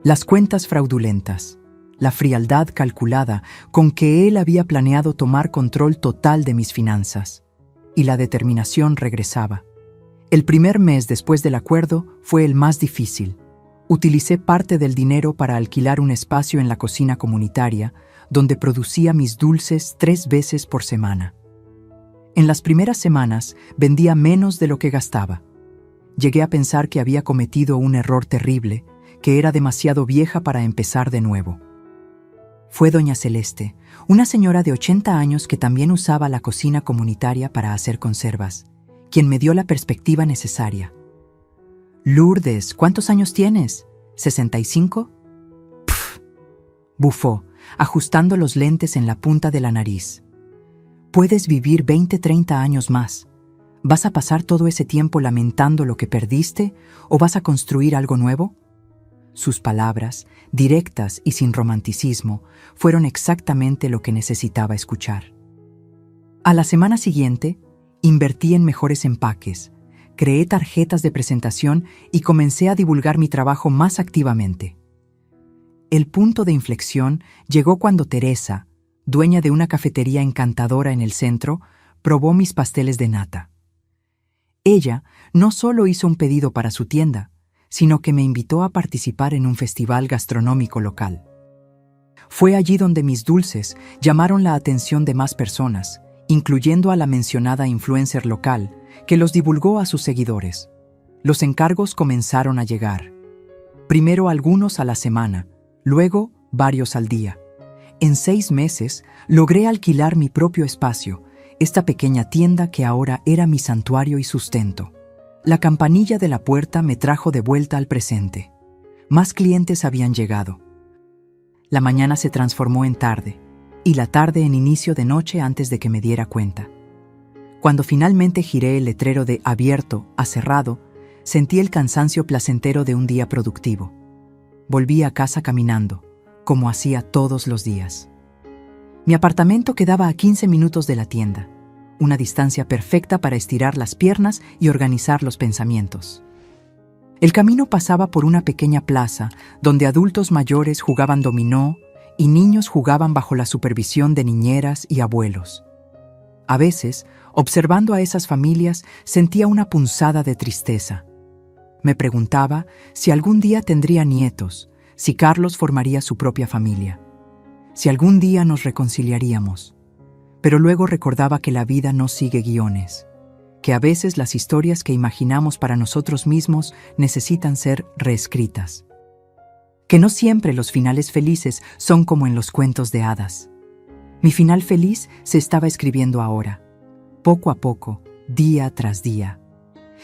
Las cuentas fraudulentas, la frialdad calculada con que él había planeado tomar control total de mis finanzas, y la determinación regresaba. El primer mes después del acuerdo fue el más difícil. Utilicé parte del dinero para alquilar un espacio en la cocina comunitaria, donde producía mis dulces 3 veces por semana. En las primeras semanas vendía menos de lo que gastaba. Llegué a pensar que había cometido un error terrible, que era demasiado vieja para empezar de nuevo. Fue doña Celeste, una señora de 80 años que también usaba la cocina comunitaria para hacer conservas, quien me dio la perspectiva necesaria. «Lourdes, ¿cuántos años tienes? ¿65?» «Pff», bufó, ajustando los lentes en la punta de la nariz. «Puedes vivir 20-30 años más. ¿Vas a pasar todo ese tiempo lamentando lo que perdiste o vas a construir algo nuevo?» Sus palabras, directas y sin romanticismo, fueron exactamente lo que necesitaba escuchar. A la semana siguiente, invertí en mejores empaques, creé tarjetas de presentación y comencé a divulgar mi trabajo más activamente. El punto de inflexión llegó cuando Teresa, dueña de una cafetería encantadora en el centro, probó mis pasteles de nata. Ella no solo hizo un pedido para su tienda, sino que me invitó a participar en un festival gastronómico local. Fue allí donde mis dulces llamaron la atención de más personas, incluyendo a la mencionada influencer local, que los divulgó a sus seguidores. Los encargos comenzaron a llegar. Primero algunos a la semana, luego varios al día. En 6 meses logré alquilar mi propio espacio, esta pequeña tienda que ahora era mi santuario y sustento. La campanilla de la puerta me trajo de vuelta al presente. Más clientes habían llegado. La mañana se transformó en tarde, y la tarde en inicio de noche antes de que me diera cuenta. Cuando finalmente giré el letrero de abierto a cerrado, sentí el cansancio placentero de un día productivo. Volví a casa caminando, como hacía todos los días. Mi apartamento quedaba a 15 minutos de la tienda, una distancia perfecta para estirar las piernas y organizar los pensamientos. El camino pasaba por una pequeña plaza donde adultos mayores jugaban dominó y niños jugaban bajo la supervisión de niñeras y abuelos. A veces, observando a esas familias, sentía una punzada de tristeza. Me preguntaba si algún día tendría nietos, si Carlos formaría su propia familia, si algún día nos reconciliaríamos. Pero luego recordaba que la vida no sigue guiones, que a veces las historias que imaginamos para nosotros mismos necesitan ser reescritas, que no siempre los finales felices son como en los cuentos de hadas. Mi final feliz se estaba escribiendo ahora, poco a poco, día tras día.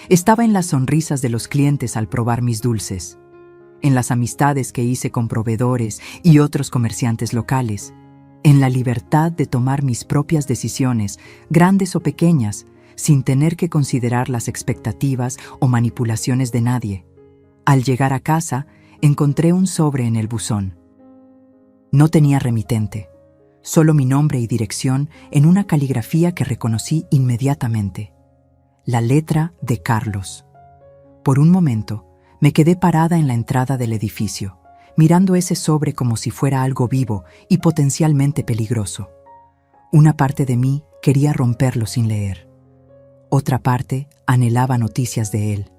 Estaba en las sonrisas de los clientes al probar mis dulces, en las amistades que hice con proveedores y otros comerciantes locales, en la libertad de tomar mis propias decisiones, grandes o pequeñas, sin tener que considerar las expectativas o manipulaciones de nadie. Al llegar a casa, encontré un sobre en el buzón. No tenía remitente, solo mi nombre y dirección en una caligrafía que reconocí inmediatamente. La letra de Carlos. Por un momento, me quedé parada en la entrada del edificio, mirando ese sobre como si fuera algo vivo y potencialmente peligroso. Una parte de mí quería romperlo sin leer. Otra parte anhelaba noticias de él,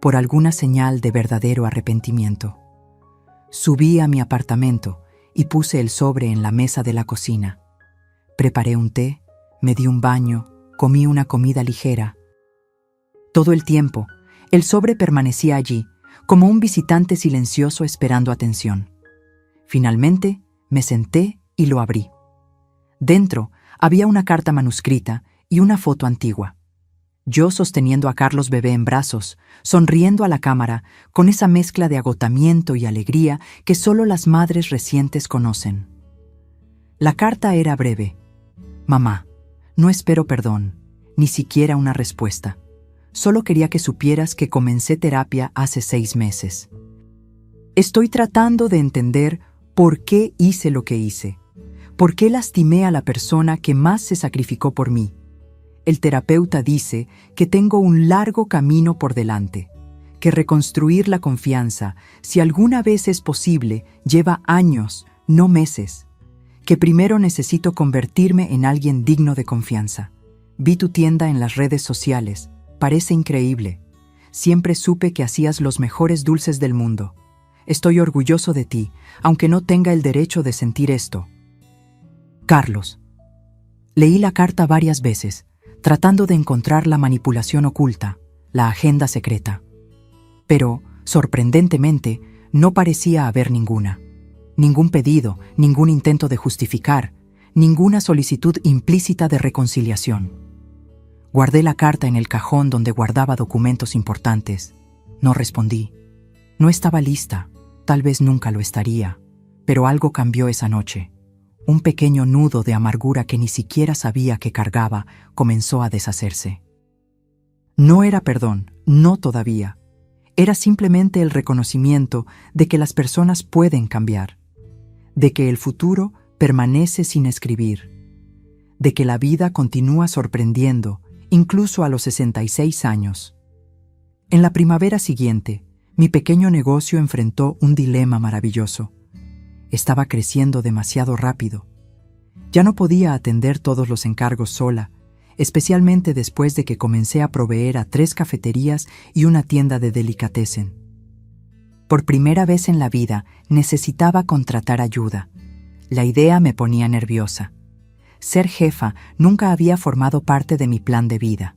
por alguna señal de verdadero arrepentimiento. Subí a mi apartamento y puse el sobre en la mesa de la cocina. Preparé un té, me di un baño, comí una comida ligera. Todo el tiempo, el sobre permanecía allí, como un visitante silencioso esperando atención. Finalmente, me senté y lo abrí. Dentro había una carta manuscrita y una foto antigua. Yo sosteniendo a Carlos bebé en brazos, sonriendo a la cámara, con esa mezcla de agotamiento y alegría que solo las madres recientes conocen. La carta era breve. Mamá, no espero perdón, ni siquiera una respuesta. Solo quería que supieras que comencé terapia hace 6 meses. Estoy tratando de entender por qué hice lo que hice, ¿Por qué lastimé a la persona que más se sacrificó por mí? El terapeuta dice que tengo un largo camino por delante, que reconstruir la confianza, si alguna vez es posible, lleva años, no meses, que primero necesito convertirme en alguien digno de confianza. Vi tu tienda en las redes sociales, parece increíble. Siempre supe que hacías los mejores dulces del mundo. Estoy orgulloso de ti, aunque no tenga el derecho de sentir esto. Carlos. Leí la carta varias veces, tratando de encontrar la manipulación oculta, la agenda secreta. Pero, sorprendentemente, no parecía haber ninguna. Ningún pedido, ningún intento de justificar, ninguna solicitud implícita de reconciliación. Guardé la carta en el cajón donde guardaba documentos importantes. No respondí. No estaba lista, tal vez nunca lo estaría, pero algo cambió esa noche. Un pequeño nudo de amargura que ni siquiera sabía que cargaba comenzó a deshacerse. No era perdón, no todavía. Era simplemente el reconocimiento de que las personas pueden cambiar, de que el futuro permanece sin escribir, de que la vida continúa sorprendiendo, incluso a los 66 años. En la primavera siguiente, mi pequeño negocio enfrentó un dilema maravilloso. Estaba creciendo demasiado rápido. Ya no podía atender todos los encargos sola, especialmente después de que comencé a proveer a 3 cafeterías y una tienda de delicatessen. Por primera vez en la vida necesitaba contratar ayuda. La idea me ponía nerviosa. Ser jefa nunca había formado parte de mi plan de vida.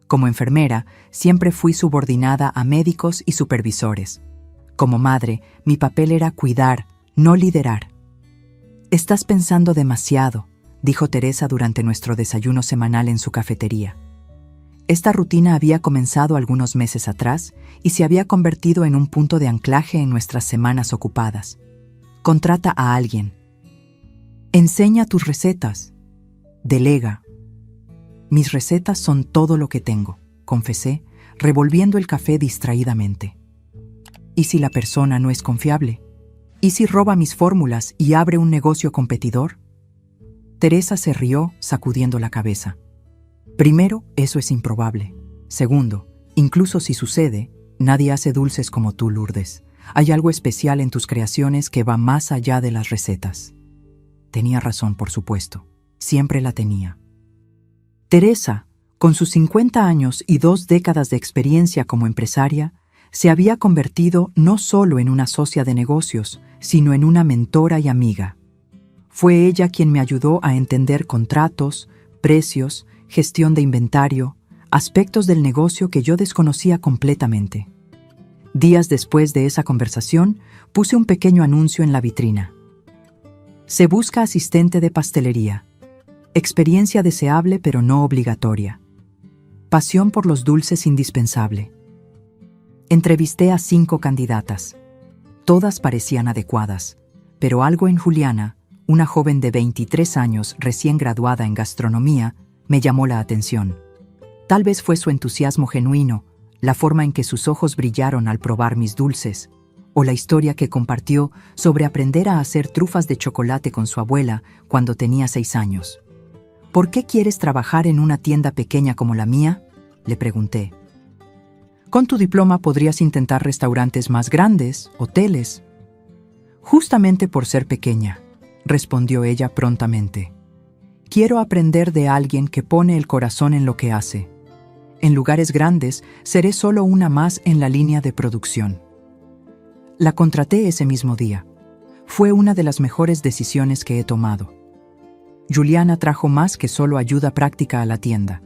Como enfermera, siempre fui subordinada a médicos y supervisores. Como madre, mi papel era cuidar, no liderar. «Estás pensando demasiado», dijo Teresa durante nuestro desayuno semanal en su cafetería. Esta rutina había comenzado algunos meses atrás y se había convertido en un punto de anclaje en nuestras semanas ocupadas. Contrata a alguien. Enseña tus recetas. Delega. Mis recetas son todo lo que tengo, confesé, revolviendo el café distraídamente. ¿Y si la persona no es confiable? ¿Y si roba mis fórmulas y abre un negocio competidor? Teresa se rió, sacudiendo la cabeza. Primero, eso es improbable. Segundo, incluso si sucede, nadie hace dulces como tú, Lourdes. Hay algo especial en tus creaciones que va más allá de las recetas. Tenía razón, por supuesto. Siempre la tenía. Teresa, con sus 50 años y 2 décadas de experiencia como empresaria, se había convertido no solo en una socia de negocios, sino en una mentora y amiga. Fue ella quien me ayudó a entender contratos, precios, gestión de inventario, aspectos del negocio que yo desconocía completamente. Días después de esa conversación, puse un pequeño anuncio en la vitrina. Se busca asistente de pastelería. Experiencia deseable pero no obligatoria. Pasión por los dulces indispensable. Entrevisté a 5 candidatas. Todas parecían adecuadas, pero algo en Juliana, una joven de 23 años recién graduada en gastronomía, me llamó la atención. Tal vez fue su entusiasmo genuino, la forma en que sus ojos brillaron al probar mis dulces, o la historia que compartió sobre aprender a hacer trufas de chocolate con su abuela cuando tenía 6 años. ¿Por qué quieres trabajar en una tienda pequeña como la mía?, le pregunté. Con tu diploma podrías intentar restaurantes más grandes, hoteles. Justamente por ser pequeña, respondió ella prontamente. Quiero aprender de alguien que pone el corazón en lo que hace. En lugares grandes, seré solo una más en la línea de producción. La contraté ese mismo día. Fue una de las mejores decisiones que he tomado. Juliana trajo más que solo ayuda práctica a la tienda.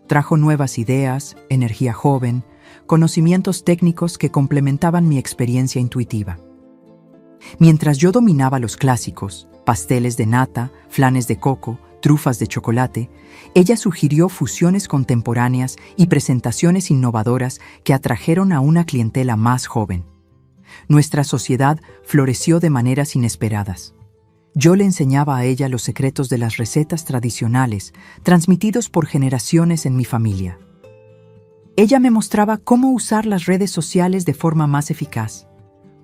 Trajo nuevas ideas, energía joven, conocimientos técnicos que complementaban mi experiencia intuitiva. Mientras yo dominaba los clásicos, pasteles de nata, flanes de coco, trufas de chocolate, ella sugirió fusiones contemporáneas y presentaciones innovadoras que atrajeron a una clientela más joven. Nuestra sociedad floreció de maneras inesperadas. Yo le enseñaba a ella los secretos de las recetas tradicionales, transmitidos por generaciones en mi familia. Ella me mostraba cómo usar las redes sociales de forma más eficaz,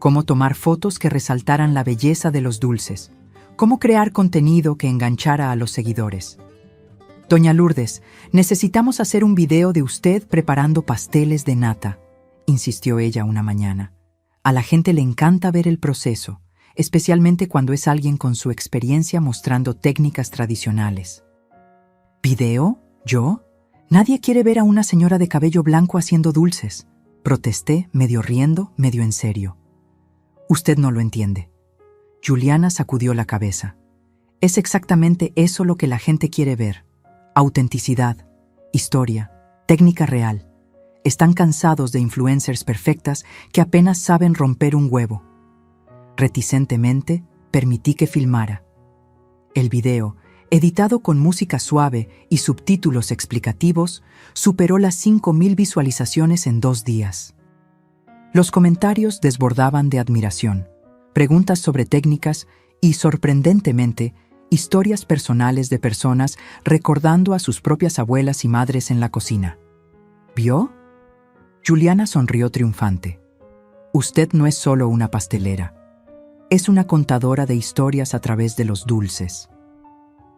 cómo tomar fotos que resaltaran la belleza de los dulces, ¿Cómo crear contenido que enganchara a los seguidores? Doña Lourdes, necesitamos hacer un video de usted preparando pasteles de nata, insistió ella una mañana. A la gente le encanta ver el proceso, especialmente cuando es alguien con su experiencia mostrando técnicas tradicionales. ¿Video? ¿Yo? Nadie quiere ver a una señora de cabello blanco haciendo dulces, protesté, medio riendo, medio en serio. Usted no lo entiende. Juliana sacudió la cabeza. Es exactamente eso lo que la gente quiere ver. Autenticidad, historia, técnica real. Están cansados de influencers perfectas que apenas saben romper un huevo. Reticentemente, permití que filmara. El video, editado con música suave y subtítulos explicativos, superó las 5.000 visualizaciones en 2 días. Los comentarios desbordaban de admiración, preguntas sobre técnicas y, sorprendentemente, historias personales de personas recordando a sus propias abuelas y madres en la cocina. ¿Vio? Juliana sonrió triunfante. Usted no es solo una pastelera. Es una contadora de historias a través de los dulces.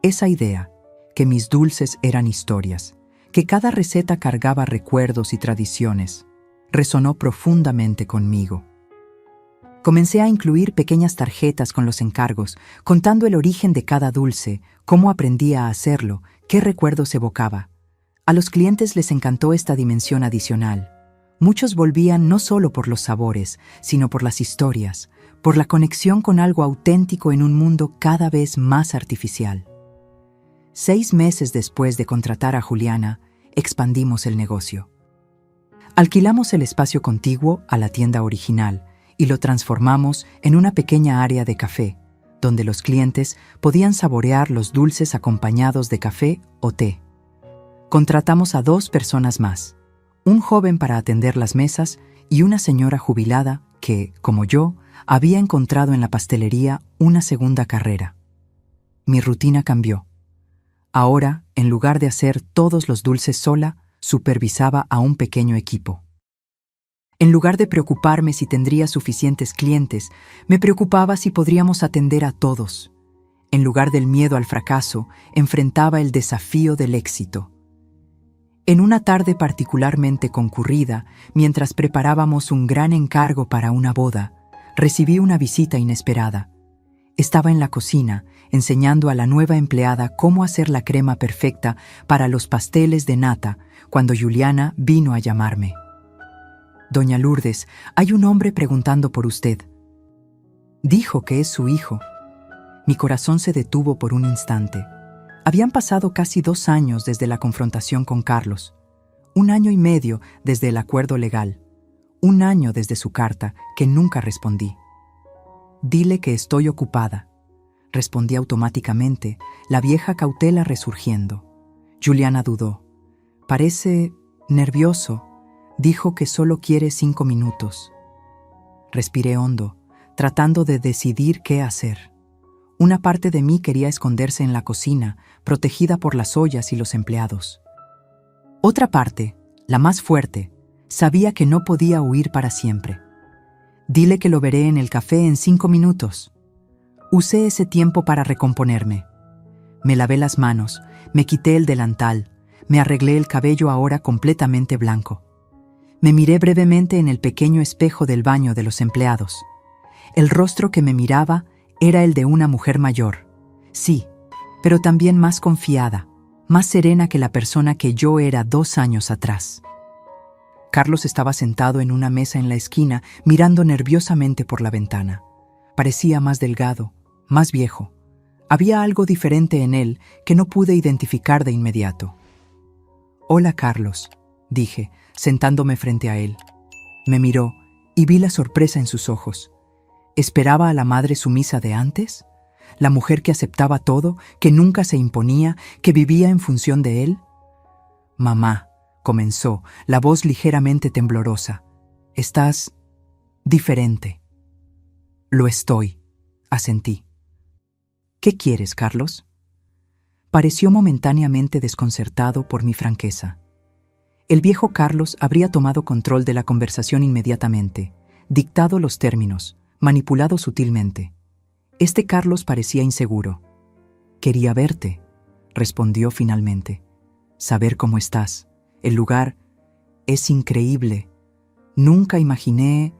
Esa idea, que mis dulces eran historias, que cada receta cargaba recuerdos y tradiciones, resonó profundamente conmigo. Comencé a incluir pequeñas tarjetas con los encargos, contando el origen de cada dulce, cómo aprendía a hacerlo, qué recuerdos evocaba. A los clientes les encantó esta dimensión adicional. Muchos volvían no solo por los sabores, sino por las historias, por la conexión con algo auténtico en un mundo cada vez más artificial. 6 meses después de contratar a Juliana, expandimos el negocio. Alquilamos el espacio contiguo a la tienda original y lo transformamos en una pequeña área de café, donde los clientes podían saborear los dulces acompañados de café o té. Contratamos a 2 personas más, un joven para atender las mesas y una señora jubilada que, como yo, había encontrado en la pastelería una segunda carrera. Mi rutina cambió. Ahora, en lugar de hacer todos los dulces sola, supervisaba a un pequeño equipo. En lugar de preocuparme si tendría suficientes clientes, me preocupaba si podríamos atender a todos. En lugar del miedo al fracaso, enfrentaba el desafío del éxito. En una tarde particularmente concurrida, mientras preparábamos un gran encargo para una boda, recibí una visita inesperada. Estaba en la cocina, enseñando a la nueva empleada cómo hacer la crema perfecta para los pasteles de nata, cuando Juliana vino a llamarme. Doña Lourdes, hay un hombre preguntando por usted. Dijo que es su hijo. Mi corazón se detuvo por un instante. Habían pasado casi 2 años desde la confrontación con Carlos, 1 año y medio desde el acuerdo legal, 1 año desde su carta que nunca respondí. Dile que estoy ocupada, respondí automáticamente, la vieja cautela resurgiendo. Juliana dudó. Parece nervioso. Dijo que solo quiere 5 minutos. Respiré hondo, tratando de decidir qué hacer. Una parte de mí quería esconderse en la cocina, protegida por las ollas y los empleados. Otra parte, la más fuerte, sabía que no podía huir para siempre. Dile que lo veré en el café en 5 minutos. Usé ese tiempo para recomponerme. Me lavé las manos, me quité el delantal, me arreglé el cabello ahora completamente blanco. Me miré brevemente en el pequeño espejo del baño de los empleados. El rostro que me miraba era el de una mujer mayor. Sí, pero también más confiada, más serena que la persona que yo era 2 años atrás. Carlos estaba sentado en una mesa en la esquina, mirando nerviosamente por la ventana. Parecía más delgado, más viejo. Había algo diferente en él que no pude identificar de inmediato. «Hola, Carlos», dije, sentándome frente a él. Me miró y vi la sorpresa en sus ojos. ¿Esperaba a la madre sumisa de antes? ¿La mujer que aceptaba todo, que nunca se imponía, que vivía en función de él? «Mamá», comenzó, la voz ligeramente temblorosa. «Estás diferente». «Lo estoy», asentí. «¿Qué quieres, Carlos?» Pareció momentáneamente desconcertado por mi franqueza. El viejo Carlos habría tomado control de la conversación inmediatamente, dictado los términos, manipulado sutilmente. Este Carlos parecía inseguro. Quería verte, respondió finalmente. Saber cómo estás. El lugar es increíble. Nunca imaginé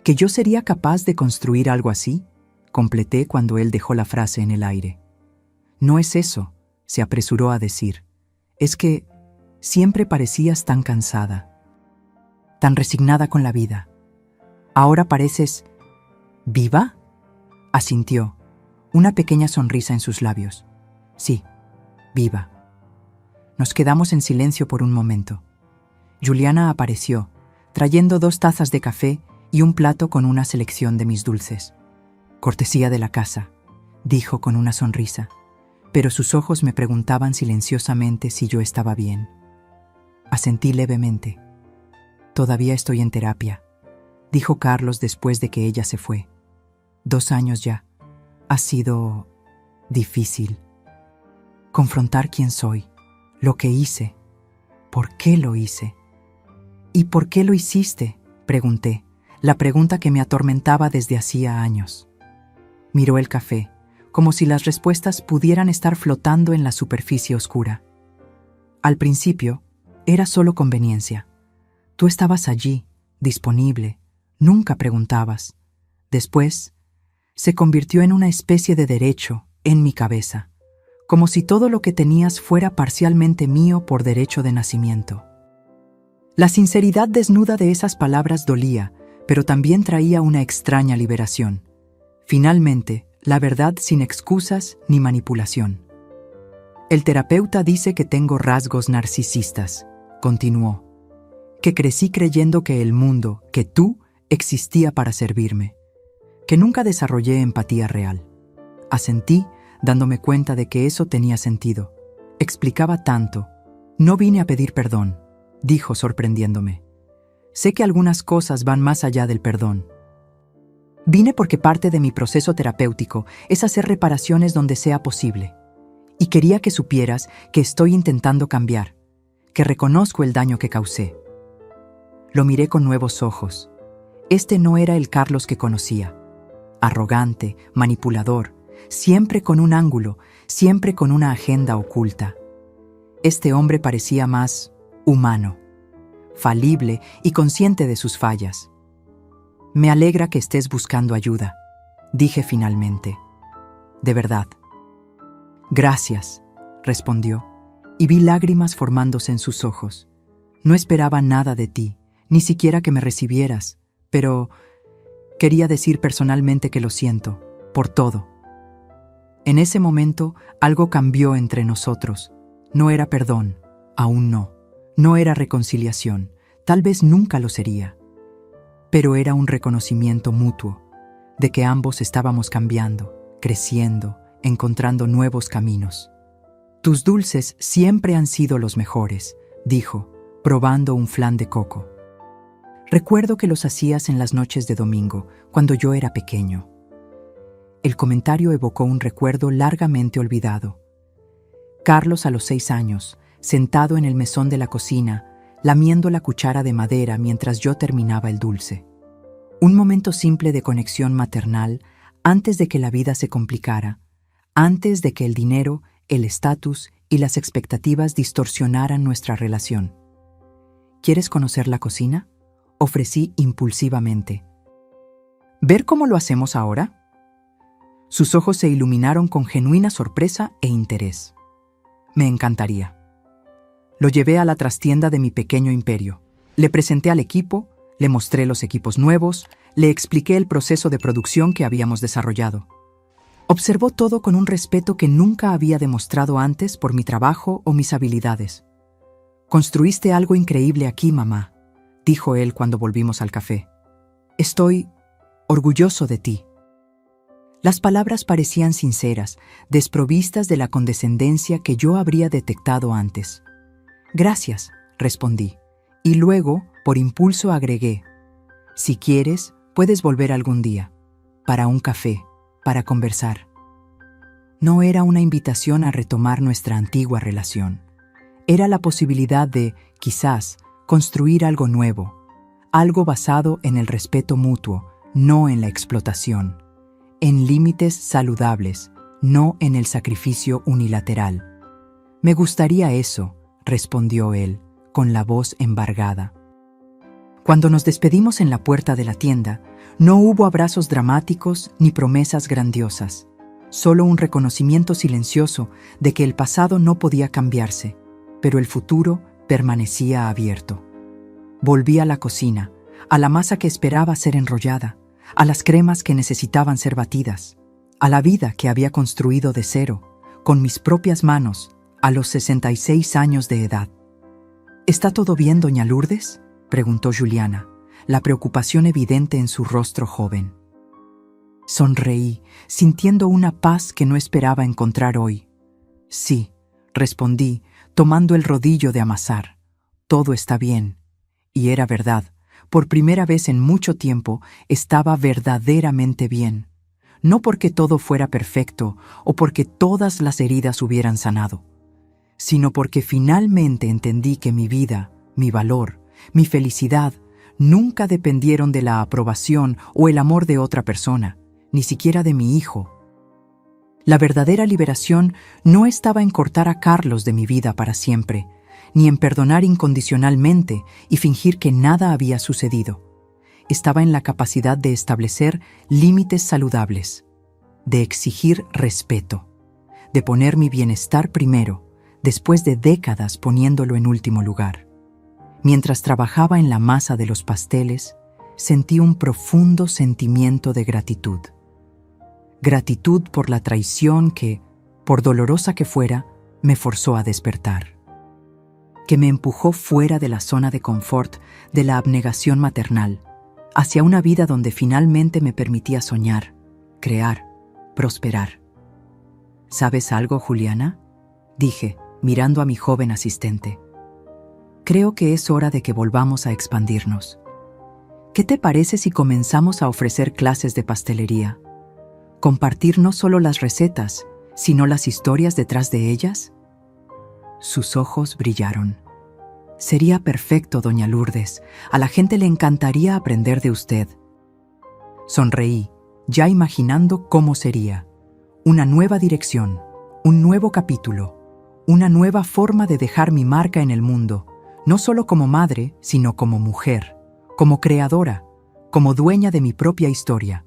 que yo sería capaz de construir algo así, completé cuando él dejó la frase en el aire. No es eso, se apresuró a decir. Es que siempre parecías tan cansada, tan resignada con la vida. Ahora pareces ¿viva? Asintió, una pequeña sonrisa en sus labios. Sí, viva. Nos quedamos en silencio por un momento. Juliana apareció, trayendo 2 tazas de café y un plato con una selección de mis dulces. Cortesía de la casa, dijo con una sonrisa, pero sus ojos me preguntaban silenciosamente si yo estaba bien. Asentí levemente. Todavía estoy en terapia, dijo Carlos después de que ella se fue. 2 años ya. Ha sido difícil. Confrontar quién soy, lo que hice, por qué lo hice. ¿Y por qué lo hiciste?, pregunté, la pregunta que me atormentaba desde hacía años. Miró el café, como si las respuestas pudieran estar flotando en la superficie oscura. Al principio, era solo conveniencia. Tú estabas allí, disponible, nunca preguntabas. Después, se convirtió en una especie de derecho en mi cabeza, como si todo lo que tenías fuera parcialmente mío por derecho de nacimiento. La sinceridad desnuda de esas palabras dolía, pero también traía una extraña liberación. Finalmente, la verdad sin excusas ni manipulación. El terapeuta dice que tengo rasgos narcisistas, continuó, que crecí creyendo que el mundo, que tú, existía para servirme, que nunca desarrollé empatía real. Asentí, dándome cuenta de que eso tenía sentido. Explicaba tanto. No vine a pedir perdón, dijo sorprendiéndome. Sé que algunas cosas van más allá del perdón. Vine porque parte de mi proceso terapéutico es hacer reparaciones donde sea posible. Y quería que supieras que estoy intentando cambiar, que reconozco el daño que causé. Lo miré con nuevos ojos. Este no era el Carlos que conocía. Arrogante, manipulador, siempre con un ángulo, siempre con una agenda oculta. Este hombre parecía más humano, falible y consciente de sus fallas. Me alegra que estés buscando ayuda, dije finalmente. De verdad. Gracias, respondió, y vi lágrimas formándose en sus ojos. No esperaba nada de ti, ni siquiera que me recibieras, pero quería decir personalmente que lo siento, por todo. En ese momento, algo cambió entre nosotros. No era perdón, aún no. No era reconciliación, tal vez nunca lo sería. Pero era un reconocimiento mutuo, de que ambos estábamos cambiando, creciendo, encontrando nuevos caminos. Tus dulces siempre han sido los mejores, dijo, probando un flan de coco. Recuerdo que los hacías en las noches de domingo, cuando yo era pequeño. El comentario evocó un recuerdo largamente olvidado. Carlos a los 6 años, sentado en el mesón de la cocina, lamiendo la cuchara de madera mientras yo terminaba el dulce. Un momento simple de conexión maternal antes de que la vida se complicara, antes de que el dinero, el estatus y las expectativas distorsionaran nuestra relación. ¿Quieres conocer la cocina?, ofrecí impulsivamente. ¿Ver cómo lo hacemos ahora? Sus ojos se iluminaron con genuina sorpresa e interés. Me encantaría. Lo llevé a la trastienda de mi pequeño imperio. Le presenté al equipo, le mostré los equipos nuevos, le expliqué el proceso de producción que habíamos desarrollado. Observó todo con un respeto que nunca había demostrado antes por mi trabajo o mis habilidades. Construiste algo increíble aquí, mamá, dijo él cuando volvimos al café. Estoy orgulloso de ti. Las palabras parecían sinceras, desprovistas de la condescendencia que yo habría detectado antes. Gracias, respondí, y luego, por impulso, agregué, si quieres, puedes volver algún día, para un café, para conversar. No era una invitación a retomar nuestra antigua relación. Era la posibilidad de, quizás, construir algo nuevo, algo basado en el respeto mutuo, no en la explotación. en límites saludables, no en el sacrificio unilateral. Me gustaría eso, respondió él, con la voz embargada. Cuando nos despedimos en la puerta de la tienda, no hubo abrazos dramáticos ni promesas grandiosas, solo un reconocimiento silencioso de que el pasado no podía cambiarse, pero el futuro permanecía abierto. Volví a la cocina, a la masa que esperaba ser enrollada, a las cremas que necesitaban ser batidas, a la vida que había construido de cero, con mis propias manos, a los 66 años de edad. ¿Está todo bien, doña Lourdes?, preguntó Juliana, la preocupación evidente en su rostro joven. Sonreí, sintiendo una paz que no esperaba encontrar hoy. Sí, respondí, tomando el rodillo de amasar. Todo está bien. Y era verdad. Por primera vez en mucho tiempo estaba verdaderamente bien. No porque todo fuera perfecto o porque todas las heridas hubieran sanado, sino porque finalmente entendí que mi vida, mi valor, mi felicidad nunca dependieron de la aprobación o el amor de otra persona, ni siquiera de mi hijo. La verdadera liberación no estaba en cortar a Carlos de mi vida para siempre, ni en perdonar incondicionalmente y fingir que nada había sucedido. Estaba en la capacidad de establecer límites saludables, de exigir respeto, de poner mi bienestar primero, después de décadas poniéndolo en último lugar. Mientras trabajaba en la masa de los pasteles, sentí un profundo sentimiento de gratitud. Gratitud por la traición que, por dolorosa que fuera, me forzó a despertar. Que me empujó fuera de la zona de confort de la abnegación maternal, hacia una vida donde finalmente me permitía soñar, crear, prosperar. ¿Sabes algo, Juliana?, dije, mirando a mi joven asistente. Creo que es hora de que volvamos a expandirnos. ¿Qué te parece si comenzamos a ofrecer clases de pastelería? ¿Compartir no solo las recetas, sino las historias detrás de ellas? Sus ojos brillaron. Sería perfecto, doña Lourdes. A la gente le encantaría aprender de usted. Sonreí, ya imaginando cómo sería. Una nueva dirección, un nuevo capítulo, una nueva forma de dejar mi marca en el mundo, no solo como madre, sino como mujer, como creadora, como dueña de mi propia historia.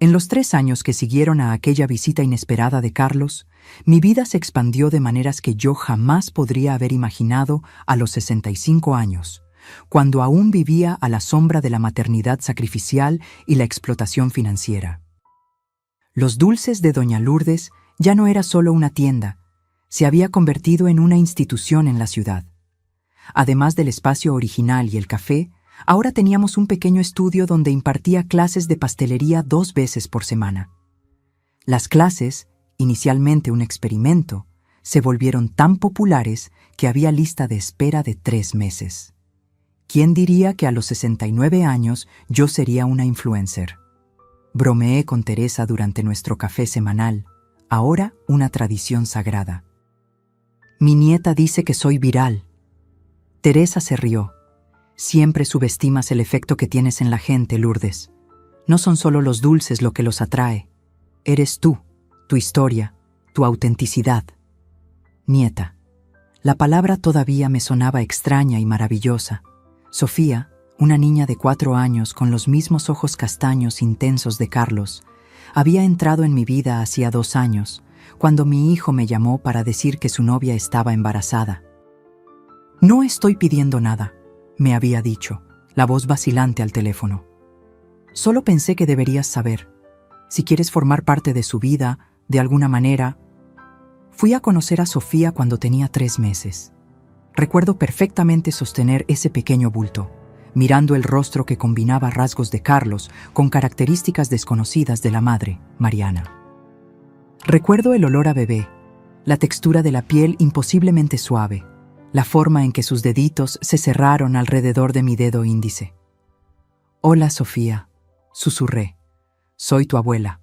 En los 3 años que siguieron a aquella visita inesperada de Carlos, mi vida se expandió de maneras que yo jamás podría haber imaginado a los 65 años, cuando aún vivía a la sombra de la maternidad sacrificial y la explotación financiera. Los dulces de doña Lourdes ya no era solo una tienda, se había convertido en una institución en la ciudad. Además del espacio original y el café, ahora teníamos un pequeño estudio donde impartía clases de pastelería 2 veces por semana. Las clases, inicialmente un experimento, se volvieron tan populares que había lista de espera de 3 meses. ¿Quién diría que a los 69 años yo sería una influencer? Bromeé con Teresa durante nuestro café semanal, ahora una tradición sagrada. Mi nieta dice que soy viral. Teresa se rió. Siempre subestimas el efecto que tienes en la gente, Lourdes. No son solo los dulces lo que los atrae. Eres tú, tu historia, tu autenticidad. Nieta. La palabra todavía me sonaba extraña y maravillosa. Sofía, una niña de 4 años con los mismos ojos castaños intensos de Carlos, había entrado en mi vida hacía 2 años, cuando mi hijo me llamó para decir que su novia estaba embarazada. No estoy pidiendo nada, me había dicho, la voz vacilante al teléfono. Solo pensé que deberías saber. Si quieres formar parte de su vida, de alguna manera. Fui a conocer a Sofía cuando tenía 3 meses. Recuerdo perfectamente sostener ese pequeño bulto, mirando el rostro que combinaba rasgos de Carlos con características desconocidas de la madre, Mariana. Recuerdo el olor a bebé, la textura de la piel imposiblemente suave, la forma en que sus deditos se cerraron alrededor de mi dedo índice. «Hola, Sofía», susurré. «Soy tu abuela».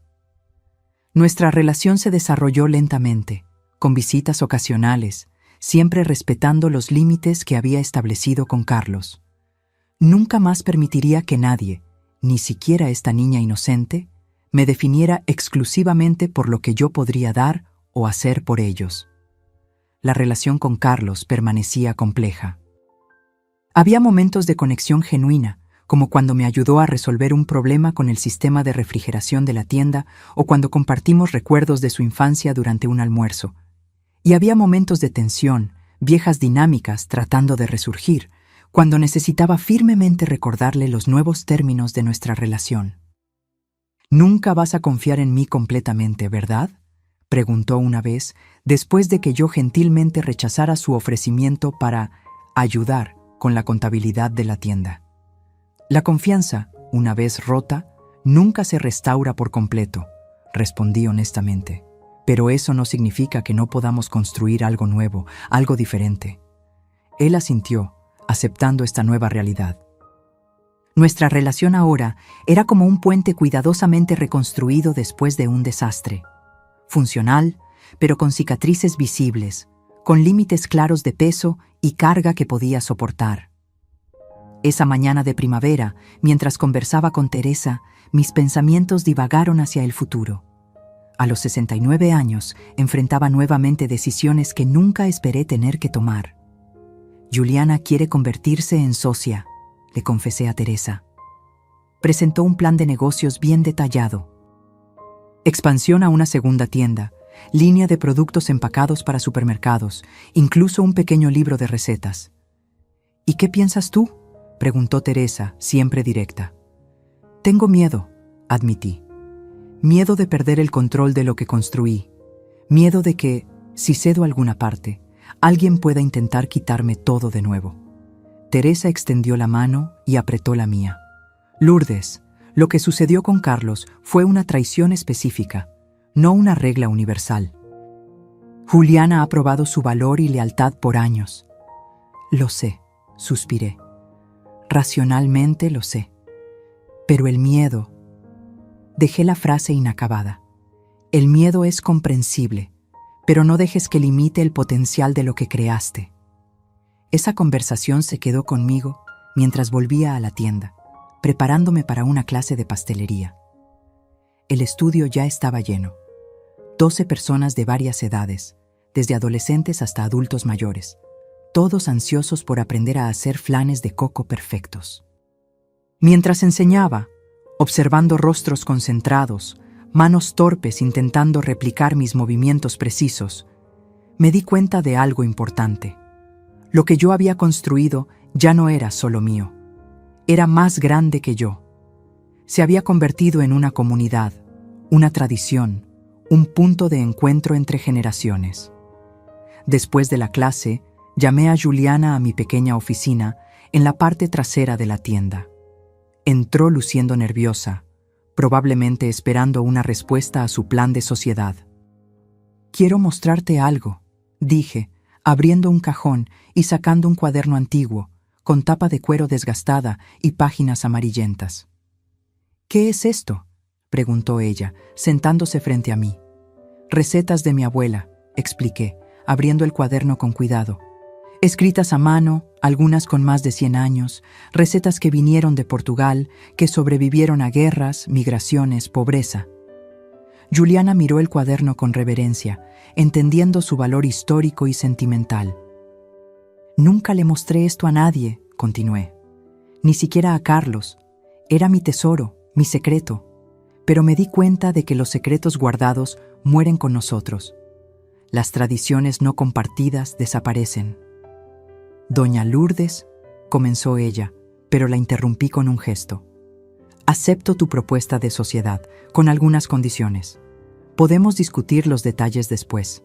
Nuestra relación se desarrolló lentamente, con visitas ocasionales, siempre respetando los límites que había establecido con Carlos. Nunca más permitiría que nadie, ni siquiera esta niña inocente, me definiera exclusivamente por lo que yo podría dar o hacer por ellos. La relación con Carlos permanecía compleja. Había momentos de conexión genuina, como cuando me ayudó a resolver un problema con el sistema de refrigeración de la tienda o cuando compartimos recuerdos de su infancia durante un almuerzo. Y había momentos de tensión, viejas dinámicas tratando de resurgir, cuando necesitaba firmemente recordarle los nuevos términos de nuestra relación. «Nunca vas a confiar en mí completamente, ¿verdad?», preguntó una vez, después de que yo gentilmente rechazara su ofrecimiento para ayudar con la contabilidad de la tienda. «La confianza, una vez rota, nunca se restaura por completo», respondí honestamente. «Pero eso no significa que no podamos construir algo nuevo, algo diferente». Él asintió, aceptando esta nueva realidad. Nuestra relación ahora era como un puente cuidadosamente reconstruido después de un desastre. Funcional, pero con cicatrices visibles, con límites claros de peso y carga que podía soportar. Esa mañana de primavera, mientras conversaba con Teresa, mis pensamientos divagaron hacia el futuro. A los 69 años, enfrentaba nuevamente decisiones que nunca esperé tener que tomar. «Juliana quiere convertirse en socia», le confesé a Teresa. Presentó un plan de negocios bien detallado. Expansión a una segunda tienda, línea de productos empacados para supermercados, incluso un pequeño libro de recetas. «¿Y qué piensas tú?», preguntó Teresa, siempre directa. «Tengo miedo», admití. «Miedo de perder el control de lo que construí. Miedo de que, si cedo alguna parte, alguien pueda intentar quitarme todo de nuevo». Teresa extendió la mano y apretó la mía. «Lourdes, lo que sucedió con Carlos fue una traición específica, no una regla universal. Juliana ha probado su valor y lealtad por años». «Lo sé», suspiré. «Racionalmente lo sé. Pero el miedo…» Dejé la frase inacabada. «El miedo es comprensible, pero no dejes que limite el potencial de lo que creaste». Esa conversación se quedó conmigo mientras volvía a la tienda, preparándome para una clase de pastelería. El estudio ya estaba lleno. 12 personas de varias edades, desde adolescentes hasta adultos mayores, todos ansiosos por aprender a hacer flanes de coco perfectos. Mientras enseñaba, observando rostros concentrados, manos torpes intentando replicar mis movimientos precisos, me di cuenta de algo importante. Lo que yo había construido ya no era solo mío. Era más grande que yo. Se había convertido en una comunidad, una tradición, un punto de encuentro entre generaciones. Después de la clase, llamé a Juliana a mi pequeña oficina en la parte trasera de la tienda. Entró luciendo nerviosa, probablemente esperando una respuesta a su plan de sociedad. «Quiero mostrarte algo», dije, abriendo un cajón y sacando un cuaderno antiguo, con tapa de cuero desgastada y páginas amarillentas. «¿Qué es esto?», preguntó ella, sentándose frente a mí. «Recetas de mi abuela», expliqué, abriendo el cuaderno con cuidado. Escritas a mano, algunas con más de 100 años, recetas que vinieron de Portugal, que sobrevivieron a guerras, migraciones, pobreza. Juliana miró el cuaderno con reverencia, entendiendo su valor histórico y sentimental. «Nunca le mostré esto a nadie», continué. «Ni siquiera a Carlos. Era mi tesoro, mi secreto. Pero me di cuenta de que los secretos guardados mueren con nosotros. Las tradiciones no compartidas desaparecen». «Doña Lourdes», comenzó ella, pero la interrumpí con un gesto. «Acepto tu propuesta de sociedad, con algunas condiciones. Podemos discutir los detalles después.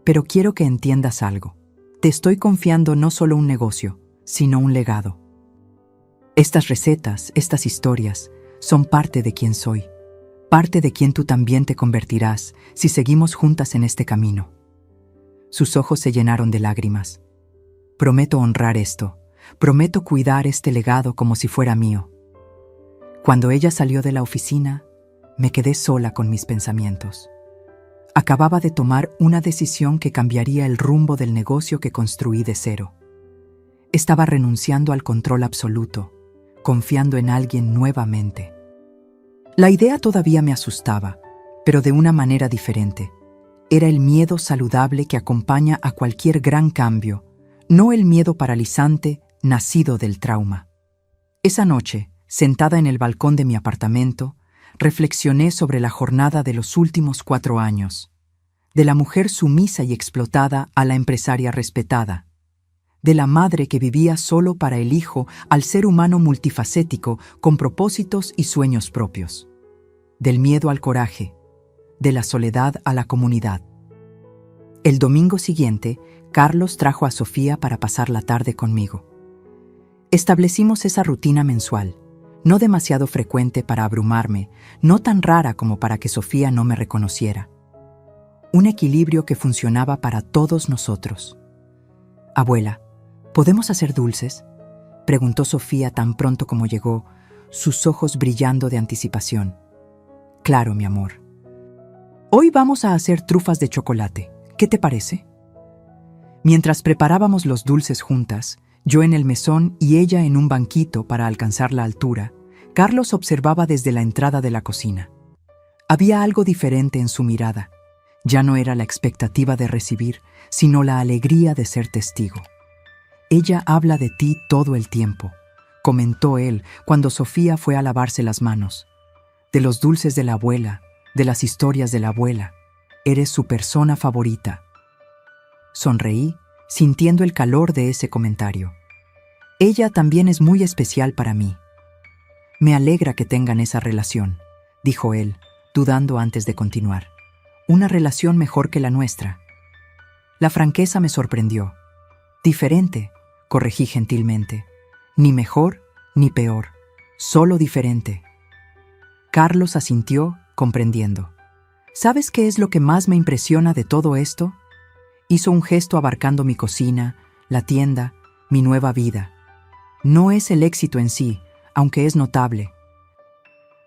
Pero quiero que entiendas algo. Te estoy confiando no solo un negocio, sino un legado. Estas recetas, estas historias, son parte de quien soy, parte de quien tú también te convertirás si seguimos juntas en este camino». Sus ojos se llenaron de lágrimas. «Prometo honrar esto, prometo cuidar este legado como si fuera mío». Cuando ella salió de la oficina, me quedé sola con mis pensamientos. Acababa de tomar una decisión que cambiaría el rumbo del negocio que construí de cero. Estaba renunciando al control absoluto, confiando en alguien nuevamente. La idea todavía me asustaba, pero de una manera diferente. Era el miedo saludable que acompaña a cualquier gran cambio, no el miedo paralizante nacido del trauma. Esa noche, sentada en el balcón de mi apartamento, reflexioné sobre la jornada de los últimos 4 años, de la mujer sumisa y explotada a la empresaria respetada, de la madre que vivía solo para el hijo al ser humano multifacético con propósitos y sueños propios, del miedo al coraje, de la soledad a la comunidad. El domingo siguiente, Carlos trajo a Sofía para pasar la tarde conmigo. Establecimos esa rutina mensual, no demasiado frecuente para abrumarme, no tan rara como para que Sofía no me reconociera. Un equilibrio que funcionaba para todos nosotros. «Abuela, ¿podemos hacer dulces?», preguntó Sofía tan pronto como llegó, sus ojos brillando de anticipación. «Claro, mi amor. Hoy vamos a hacer trufas de chocolate. ¿Qué te parece?». Mientras preparábamos los dulces juntas, yo en el mesón y ella en un banquito para alcanzar la altura, Carlos observaba desde la entrada de la cocina. Había algo diferente en su mirada. Ya no era la expectativa de recibir, sino la alegría de ser testigo. «Ella habla de ti todo el tiempo», comentó él cuando Sofía fue a lavarse las manos. «De los dulces de la abuela, de las historias de la abuela. Eres su persona favorita». Sonreí, sintiendo el calor de ese comentario. «Ella también es muy especial para mí». «Me alegra que tengan esa relación», dijo él, dudando antes de continuar. «Una relación mejor que la nuestra». La franqueza me sorprendió. «Diferente», corregí gentilmente. «Ni mejor ni peor, solo diferente». Carlos asintió, comprendiendo. «¿Sabes qué es lo que más me impresiona de todo esto?». Hizo un gesto abarcando mi cocina, la tienda, mi nueva vida. «No es el éxito en sí, aunque es notable.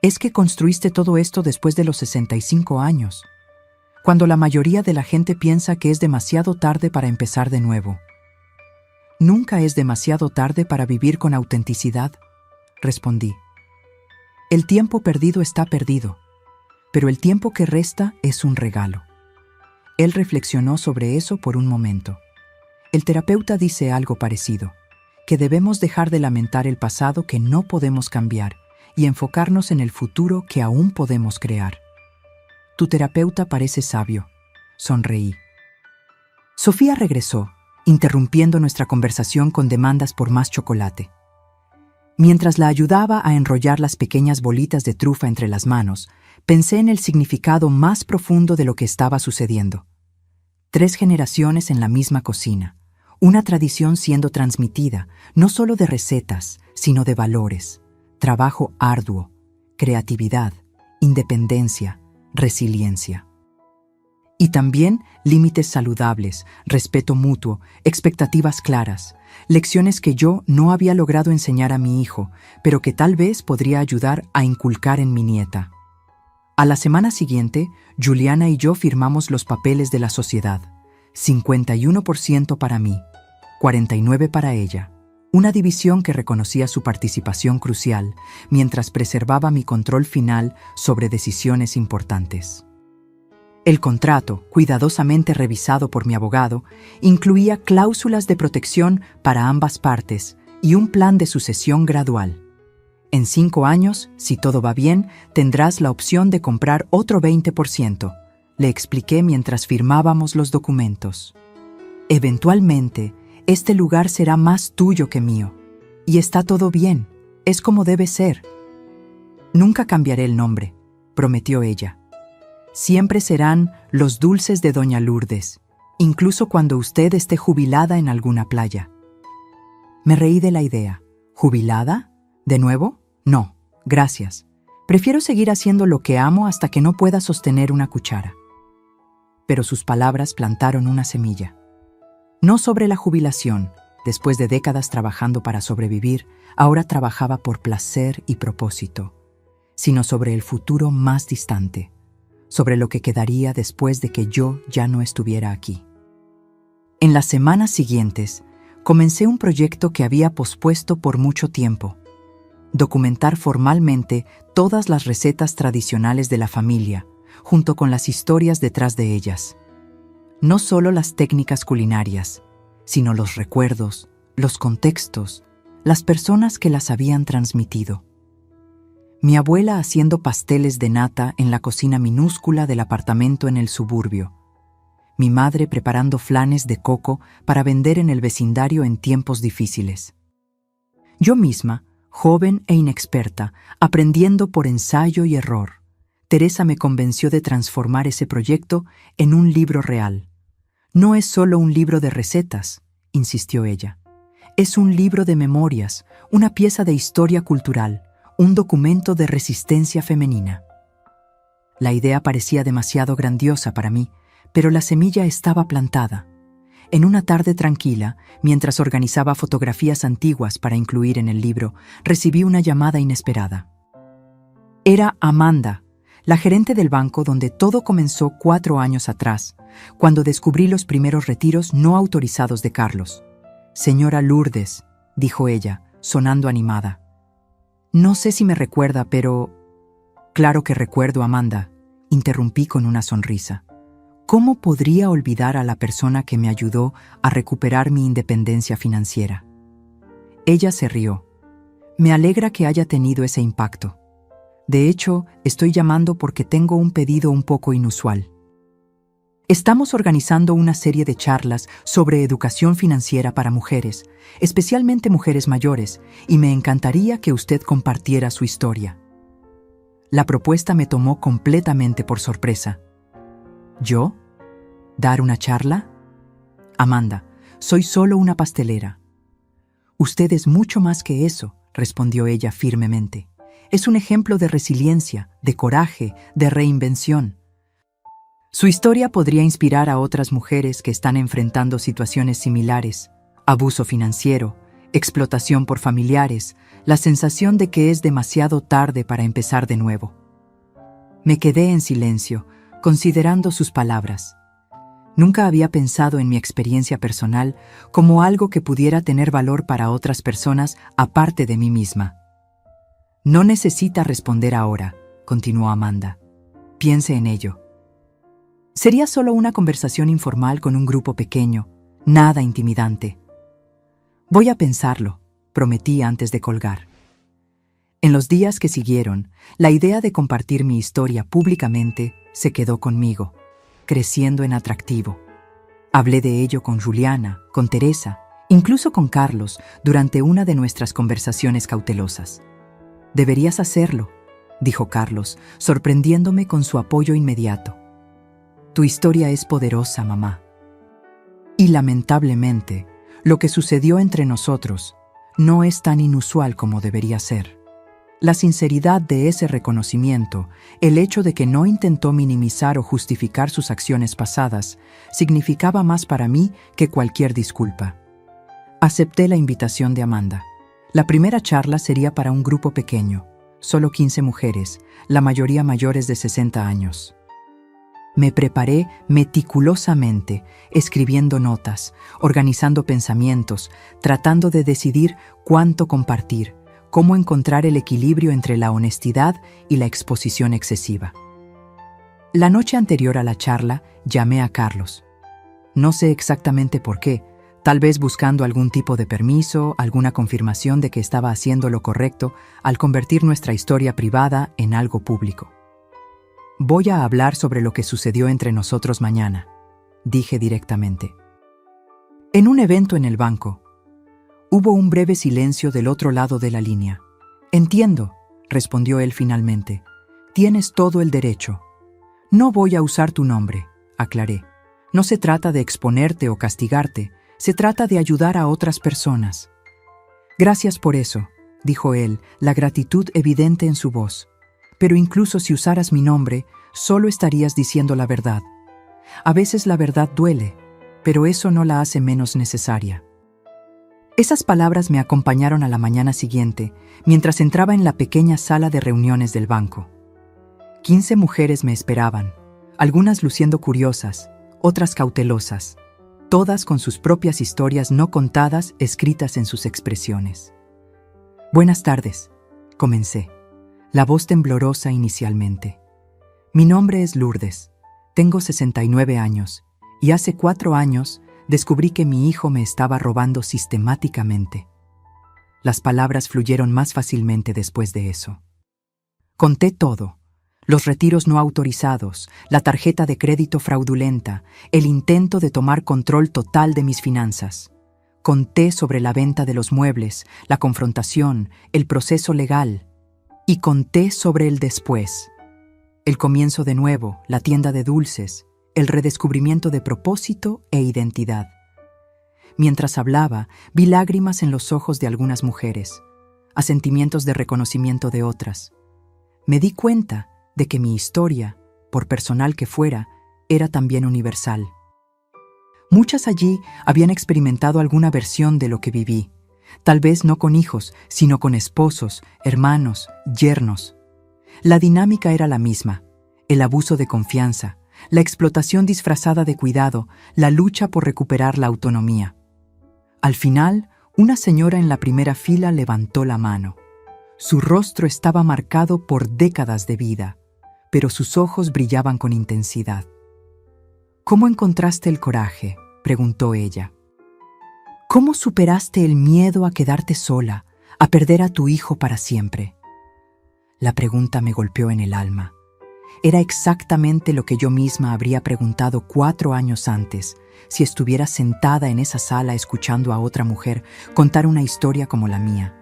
Es que construiste todo esto después de los 65 años, cuando la mayoría de la gente piensa que es demasiado tarde para empezar de nuevo». «Nunca es demasiado tarde para vivir con autenticidad», respondí. «El tiempo perdido está perdido, pero el tiempo que resta es un regalo». Él reflexionó sobre eso por un momento. El terapeuta dice algo parecido, que debemos dejar de lamentar el pasado que no podemos cambiar y enfocarnos en el futuro que aún podemos crear. «Tu terapeuta parece sabio», sonreí. Sofía regresó, interrumpiendo nuestra conversación con demandas por más chocolate. Mientras la ayudaba a enrollar las pequeñas bolitas de trufa entre las manos, pensé en el significado más profundo de lo que estaba sucediendo. 3 generaciones en la misma cocina, una tradición siendo transmitida, no solo de recetas, sino de valores, trabajo arduo, creatividad, independencia, resiliencia. Y también límites saludables, respeto mutuo, expectativas claras, lecciones que yo no había logrado enseñar a mi hijo, pero que tal vez podría ayudar a inculcar en mi nieta. A la semana siguiente, Juliana y yo firmamos los papeles de la sociedad. 51% para mí, 49% para ella. Una división que reconocía su participación crucial mientras preservaba mi control final sobre decisiones importantes. El contrato, cuidadosamente revisado por mi abogado, incluía cláusulas de protección para ambas partes y un plan de sucesión gradual. En 5 años, si todo va bien, tendrás la opción de comprar otro 20%, le expliqué mientras firmábamos los documentos. Eventualmente, este lugar será más tuyo que mío. Y está todo bien, es como debe ser. Nunca cambiaré el nombre, prometió ella. Siempre serán los dulces de Doña Lourdes, incluso cuando usted esté jubilada en alguna playa. Me reí de la idea. ¿Jubilada? ¿De nuevo? No, gracias. Prefiero seguir haciendo lo que amo hasta que no pueda sostener una cuchara. Pero sus palabras plantaron una semilla. No sobre la jubilación. Después de décadas trabajando para sobrevivir, ahora trabajaba por placer y propósito, sino sobre el futuro más distante, sobre lo que quedaría después de que yo ya no estuviera aquí. En las semanas siguientes, comencé un proyecto que había pospuesto por mucho tiempo. documentar formalmente todas las recetas tradicionales de la familia, junto con las historias detrás de ellas. No solo las técnicas culinarias, sino los recuerdos, los contextos, las personas que las habían transmitido. Mi abuela haciendo pasteles de nata en la cocina minúscula del apartamento en el suburbio. Mi madre preparando flanes de coco para vender en el vecindario en tiempos difíciles. Yo misma, joven e inexperta, aprendiendo por ensayo y error. Teresa me convenció de transformar ese proyecto en un libro real. No es solo un libro de recetas, insistió ella. Es un libro de memorias, una pieza de historia cultural, un documento de resistencia femenina. La idea parecía demasiado grandiosa para mí, pero la semilla estaba plantada. En una tarde tranquila, mientras organizaba fotografías antiguas para incluir en el libro, recibí una llamada inesperada. Era Amanda, la gerente del banco donde todo comenzó 4 años atrás, cuando descubrí los primeros retiros no autorizados de Carlos. «Señora Lourdes», dijo ella, sonando animada. «No sé si me recuerda, pero...» «Claro que recuerdo, Amanda», interrumpí con una sonrisa. ¿Cómo podría olvidar a la persona que me ayudó a recuperar mi independencia financiera? Ella se rió. Me alegra que haya tenido ese impacto. De hecho, estoy llamando porque tengo un pedido un poco inusual. Estamos organizando una serie de charlas sobre educación financiera para mujeres, especialmente mujeres mayores, y me encantaría que usted compartiera su historia. La propuesta me tomó completamente por sorpresa. ¿Yo? ¿Dar una charla? Amanda, soy solo una pastelera. Usted es mucho más que eso, respondió ella firmemente. Es un ejemplo de resiliencia, de coraje, de reinvención. Su historia podría inspirar a otras mujeres que están enfrentando situaciones similares: abuso financiero, explotación por familiares, la sensación de que es demasiado tarde para empezar de nuevo. Me quedé en silencio, considerando sus palabras. Nunca había pensado en mi experiencia personal como algo que pudiera tener valor para otras personas aparte de mí misma. No necesita responder ahora, continuó Amanda. Piense en ello. Sería solo una conversación informal con un grupo pequeño, nada intimidante. Voy a pensarlo, prometí antes de colgar. En los días que siguieron, la idea de compartir mi historia públicamente se quedó conmigo, creciendo en atractivo. Hablé de ello con Juliana, con Teresa, incluso con Carlos, durante una de nuestras conversaciones cautelosas. «Deberías hacerlo», dijo Carlos, sorprendiéndome con su apoyo inmediato. «Tu historia es poderosa, mamá». Y lamentablemente, lo que sucedió entre nosotros no es tan inusual como debería ser. La sinceridad de ese reconocimiento, el hecho de que no intentó minimizar o justificar sus acciones pasadas, significaba más para mí que cualquier disculpa. Acepté la invitación de Amanda. La primera charla sería para un grupo pequeño, solo 15 mujeres, la mayoría mayores de 60 años. Me preparé meticulosamente, escribiendo notas, organizando pensamientos, tratando de decidir cuánto compartir, cómo encontrar el equilibrio entre la honestidad y la exposición excesiva. La noche anterior a la charla, llamé a Carlos. No sé exactamente por qué, tal vez buscando algún tipo de permiso, alguna confirmación de que estaba haciendo lo correcto al convertir nuestra historia privada en algo público. «Voy a hablar sobre lo que sucedió entre nosotros mañana», dije directamente. En un evento en el banco, hubo un breve silencio del otro lado de la línea. «Entiendo», respondió él finalmente. «Tienes todo el derecho. No voy a usar tu nombre», aclaré. «No se trata de exponerte o castigarte, se trata de ayudar a otras personas». «Gracias por eso», dijo él, la gratitud evidente en su voz. «Pero incluso si usaras mi nombre, solo estarías diciendo la verdad. A veces la verdad duele, pero eso no la hace menos necesaria». Esas palabras me acompañaron a la mañana siguiente, mientras entraba en la pequeña sala de reuniones del banco. 15 mujeres me esperaban, algunas luciendo curiosas, otras cautelosas, todas con sus propias historias no contadas escritas en sus expresiones. «Buenas tardes», comencé, la voz temblorosa inicialmente. Mi nombre es Lourdes, tengo 69 años, y hace 4 años descubrí que mi hijo me estaba robando sistemáticamente. Las palabras fluyeron más fácilmente después de eso. Conté todo. Los retiros no autorizados, la tarjeta de crédito fraudulenta, el intento de tomar control total de mis finanzas. Conté sobre la venta de los muebles, la confrontación, el proceso legal. Y conté sobre el después. El comienzo de nuevo, la tienda de dulces, el redescubrimiento de propósito e identidad. Mientras hablaba, vi lágrimas en los ojos de algunas mujeres, asentimientos de reconocimiento de otras. Me di cuenta de que mi historia, por personal que fuera, era también universal. Muchas allí habían experimentado alguna versión de lo que viví, tal vez no con hijos, sino con esposos, hermanos, yernos. La dinámica era la misma, el abuso de confianza, la explotación disfrazada de cuidado, la lucha por recuperar la autonomía. Al final, una señora en la primera fila levantó la mano. Su rostro estaba marcado por décadas de vida, pero sus ojos brillaban con intensidad. ¿Cómo encontraste el coraje?, preguntó ella. ¿Cómo superaste el miedo a quedarte sola, a perder a tu hijo para siempre? La pregunta me golpeó en el alma. Era exactamente lo que yo misma habría preguntado 4 años antes, si estuviera sentada en esa sala escuchando a otra mujer contar una historia como la mía.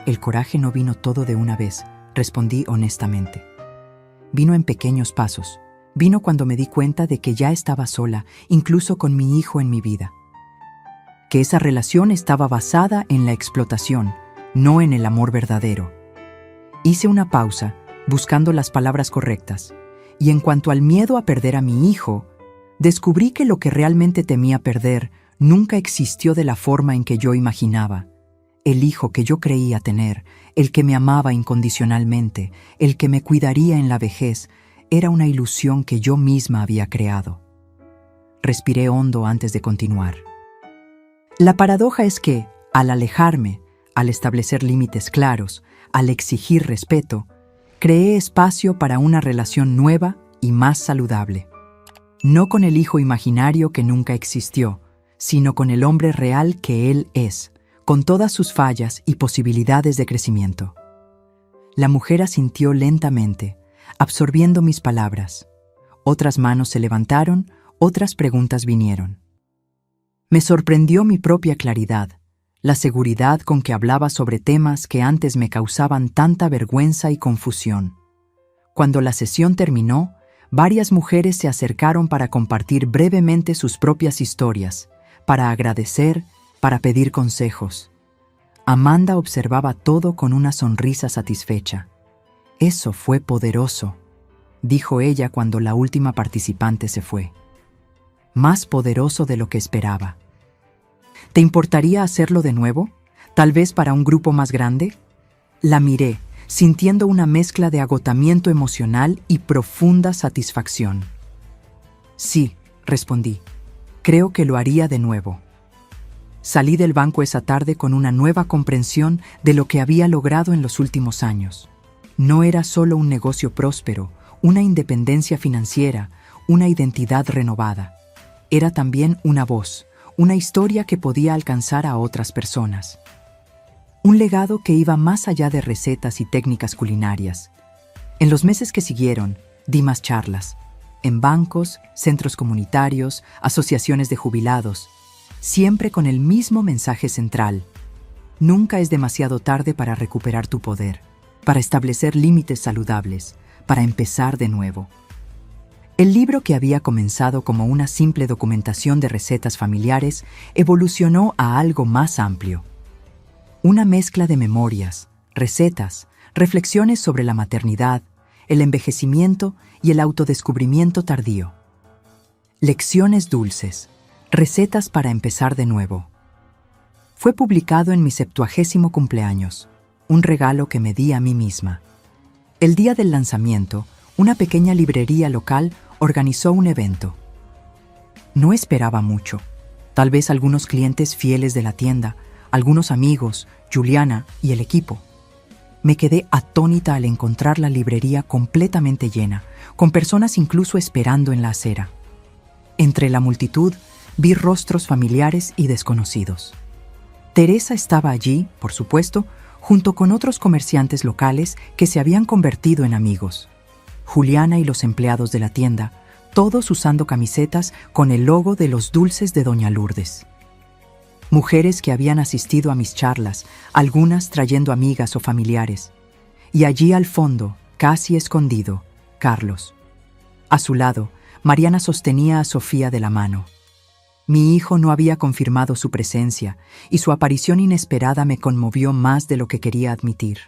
El coraje no vino todo de una vez, respondí honestamente. Vino en pequeños pasos. Vino cuando me di cuenta de que ya estaba sola, incluso con mi hijo en mi vida. Que esa relación estaba basada en la explotación, no en el amor verdadero. Hice una pausa, buscando las palabras correctas, y en cuanto al miedo a perder a mi hijo, descubrí que lo que realmente temía perder nunca existió de la forma en que yo imaginaba. El hijo que yo creía tener, el que me amaba incondicionalmente, el que me cuidaría en la vejez, era una ilusión que yo misma había creado. Respiré hondo antes de continuar. La paradoja es que, al alejarme, al establecer límites claros, al exigir respeto, creé espacio para una relación nueva y más saludable. No con el hijo imaginario que nunca existió, sino con el hombre real que él es, con todas sus fallas y posibilidades de crecimiento. La mujer asintió lentamente, absorbiendo mis palabras. Otras manos se levantaron, otras preguntas vinieron. Me sorprendió mi propia claridad, la seguridad con que hablaba sobre temas que antes me causaban tanta vergüenza y confusión. Cuando la sesión terminó, varias mujeres se acercaron para compartir brevemente sus propias historias, para agradecer, para pedir consejos. Amanda observaba todo con una sonrisa satisfecha. «Eso fue poderoso», dijo ella cuando la última participante se fue. «Más poderoso de lo que esperaba». «¿Te importaría hacerlo de nuevo? ¿Tal vez para un grupo más grande?» La miré, sintiendo una mezcla de agotamiento emocional y profunda satisfacción. «Sí», respondí. «Creo que lo haría de nuevo». Salí del banco esa tarde con una nueva comprensión de lo que había logrado en los últimos años. No era solo un negocio próspero, una independencia financiera, una identidad renovada. Era también una voz, una historia que podía alcanzar a otras personas. Un legado que iba más allá de recetas y técnicas culinarias. En los meses que siguieron, di más charlas, en bancos, centros comunitarios, asociaciones de jubilados, siempre con el mismo mensaje central. Nunca es demasiado tarde para recuperar tu poder, para establecer límites saludables, para empezar de nuevo. El libro que había comenzado como una simple documentación de recetas familiares evolucionó a algo más amplio. Una mezcla de memorias, recetas, reflexiones sobre la maternidad, el envejecimiento y el autodescubrimiento tardío. Lecciones dulces, recetas para empezar de nuevo. Fue publicado en mi 70º cumpleaños, un regalo que me di a mí misma. El día del lanzamiento, una pequeña librería local organizó un evento. No esperaba mucho, tal vez algunos clientes fieles de la tienda, algunos amigos, Juliana y el equipo. Me quedé atónita al encontrar la librería completamente llena, con personas incluso esperando en la acera. Entre la multitud vi rostros familiares y desconocidos. Teresa estaba allí, por supuesto, junto con otros comerciantes locales que se habían convertido en amigos. Juliana y los empleados de la tienda, todos usando camisetas con el logo de los dulces de Doña Lourdes. Mujeres que habían asistido a mis charlas, algunas trayendo amigas o familiares. Y allí al fondo, casi escondido, Carlos. A su lado, Mariana sostenía a Sofía de la mano. Mi hijo no había confirmado su presencia, y su aparición inesperada me conmovió más de lo que quería admitir.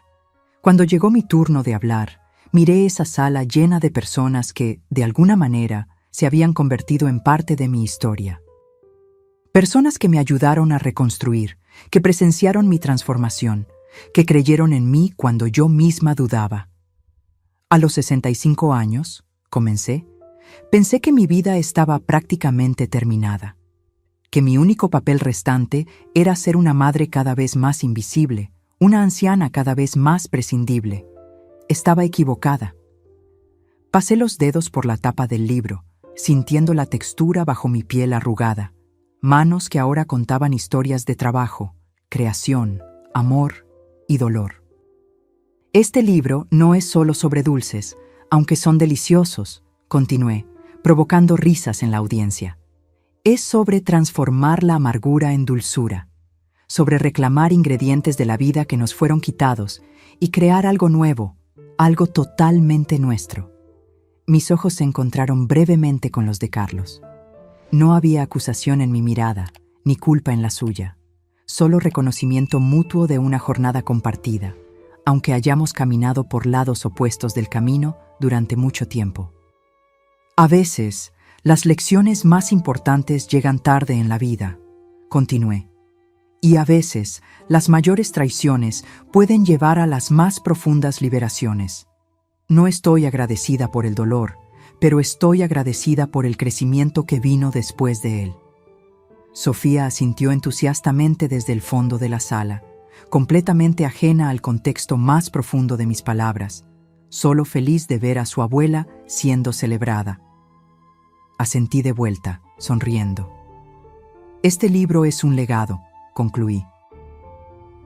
Cuando llegó mi turno de hablar, miré esa sala llena de personas que, de alguna manera, se habían convertido en parte de mi historia. Personas que me ayudaron a reconstruir, que presenciaron mi transformación, que creyeron en mí cuando yo misma dudaba. A los 65 años, comencé, pensé que mi vida estaba prácticamente terminada, que mi único papel restante era ser una madre cada vez más invisible, una anciana cada vez más prescindible. Estaba equivocada. Pasé los dedos por la tapa del libro, sintiendo la textura bajo mi piel arrugada, manos que ahora contaban historias de trabajo, creación, amor y dolor. Este libro no es solo sobre dulces, aunque son deliciosos, continué, provocando risas en la audiencia. Es sobre transformar la amargura en dulzura, sobre reclamar ingredientes de la vida que nos fueron quitados y crear algo nuevo, algo totalmente nuestro. Mis ojos se encontraron brevemente con los de Carlos. No había acusación en mi mirada, ni culpa en la suya, solo reconocimiento mutuo de una jornada compartida, aunque hayamos caminado por lados opuestos del camino durante mucho tiempo. A veces, las lecciones más importantes llegan tarde en la vida, continué, y a veces las mayores traiciones pueden llevar a las más profundas liberaciones. No estoy agradecida por el dolor, pero estoy agradecida por el crecimiento que vino después de él. Sofía asintió entusiastamente desde el fondo de la sala, completamente ajena al contexto más profundo de mis palabras, solo feliz de ver a su abuela siendo celebrada. Asentí de vuelta, sonriendo. Este libro es un legado, concluí.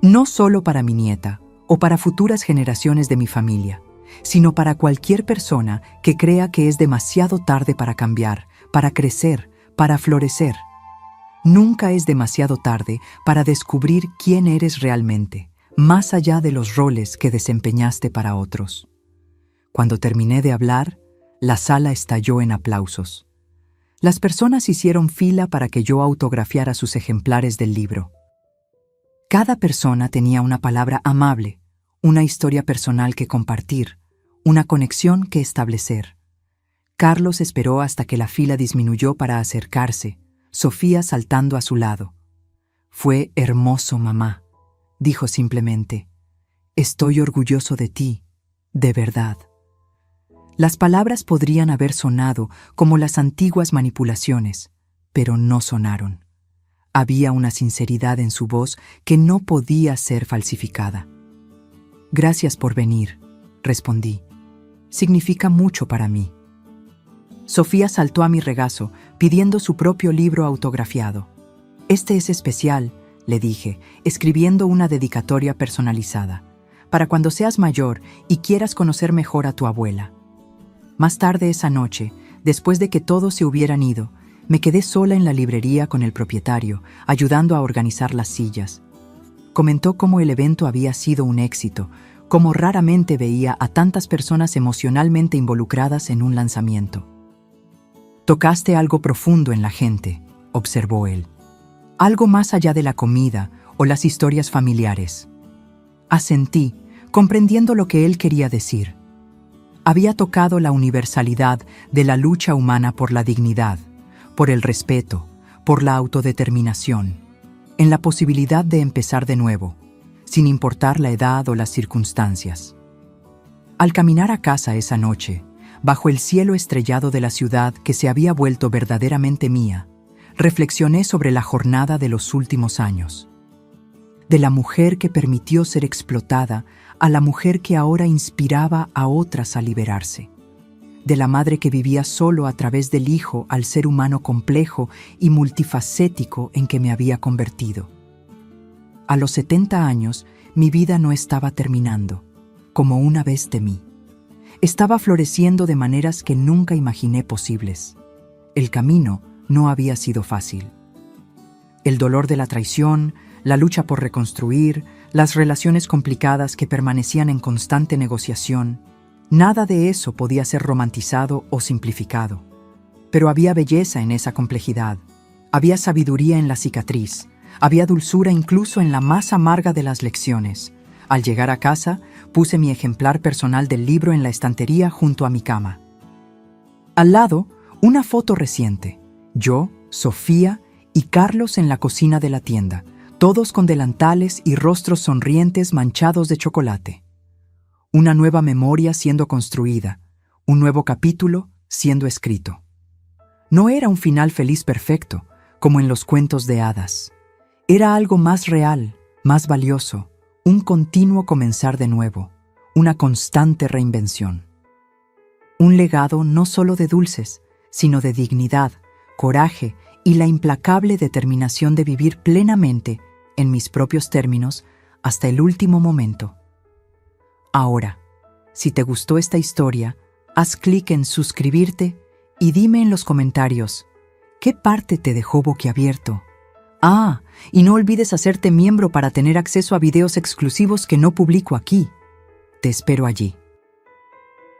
No solo para mi nieta o para futuras generaciones de mi familia, sino para cualquier persona que crea que es demasiado tarde para cambiar, para crecer, para florecer. Nunca es demasiado tarde para descubrir quién eres realmente, más allá de los roles que desempeñaste para otros. Cuando terminé de hablar, la sala estalló en aplausos. Las personas hicieron fila para que yo autografiara sus ejemplares del libro. Cada persona tenía una palabra amable, una historia personal que compartir, una conexión que establecer. Carlos esperó hasta que la fila disminuyó para acercarse, Sofía saltando a su lado. «Fue hermoso, mamá», dijo simplemente. «Estoy orgulloso de ti, de verdad». Las palabras podrían haber sonado como las antiguas manipulaciones, pero no sonaron. Había una sinceridad en su voz que no podía ser falsificada. «Gracias por venir», respondí. «Significa mucho para mí». Sofía saltó a mi regazo, pidiendo su propio libro autografiado. «Este es especial», le dije, escribiendo una dedicatoria personalizada, «para cuando seas mayor y quieras conocer mejor a tu abuela». Más tarde esa noche, después de que todos se hubieran ido, me quedé sola en la librería con el propietario, ayudando a organizar las sillas. Comentó cómo el evento había sido un éxito, cómo raramente veía a tantas personas emocionalmente involucradas en un lanzamiento. «Tocaste algo profundo en la gente», observó él. «Algo más allá de la comida o las historias familiares». Asentí, comprendiendo lo que él quería decir. Había tocado la universalidad de la lucha humana por la dignidad, por el respeto, por la autodeterminación, en la posibilidad de empezar de nuevo, sin importar la edad o las circunstancias. Al caminar a casa esa noche, bajo el cielo estrellado de la ciudad que se había vuelto verdaderamente mía, reflexioné sobre la jornada de los últimos años. De la mujer que permitió ser explotada a la mujer que ahora inspiraba a otras a liberarse, de la madre que vivía solo a través del hijo al ser humano complejo y multifacético en que me había convertido. A los 70 años, mi vida no estaba terminando, como una vez temí. Estaba floreciendo de maneras que nunca imaginé posibles. El camino no había sido fácil. El dolor de la traición, la lucha por reconstruir, las relaciones complicadas que permanecían en constante negociación, nada de eso podía ser romantizado o simplificado. Pero había belleza en esa complejidad, había sabiduría en la cicatriz, había dulzura incluso en la más amarga de las lecciones. Al llegar a casa, puse mi ejemplar personal del libro en la estantería junto a mi cama. Al lado, una foto reciente. Yo, Sofía y Carlos en la cocina de la tienda, todos con delantales y rostros sonrientes manchados de chocolate. Una nueva memoria siendo construida, un nuevo capítulo siendo escrito. No era un final feliz perfecto, como en los cuentos de hadas. Era algo más real, más valioso, un continuo comenzar de nuevo, una constante reinvención. Un legado no solo de dulces, sino de dignidad, coraje y la implacable determinación de vivir plenamente, en mis propios términos, hasta el último momento. Ahora, si te gustó esta historia, haz clic en suscribirte y dime en los comentarios, ¿qué parte te dejó boquiabierto? Y no olvides hacerte miembro para tener acceso a videos exclusivos que no publico aquí. Te espero allí.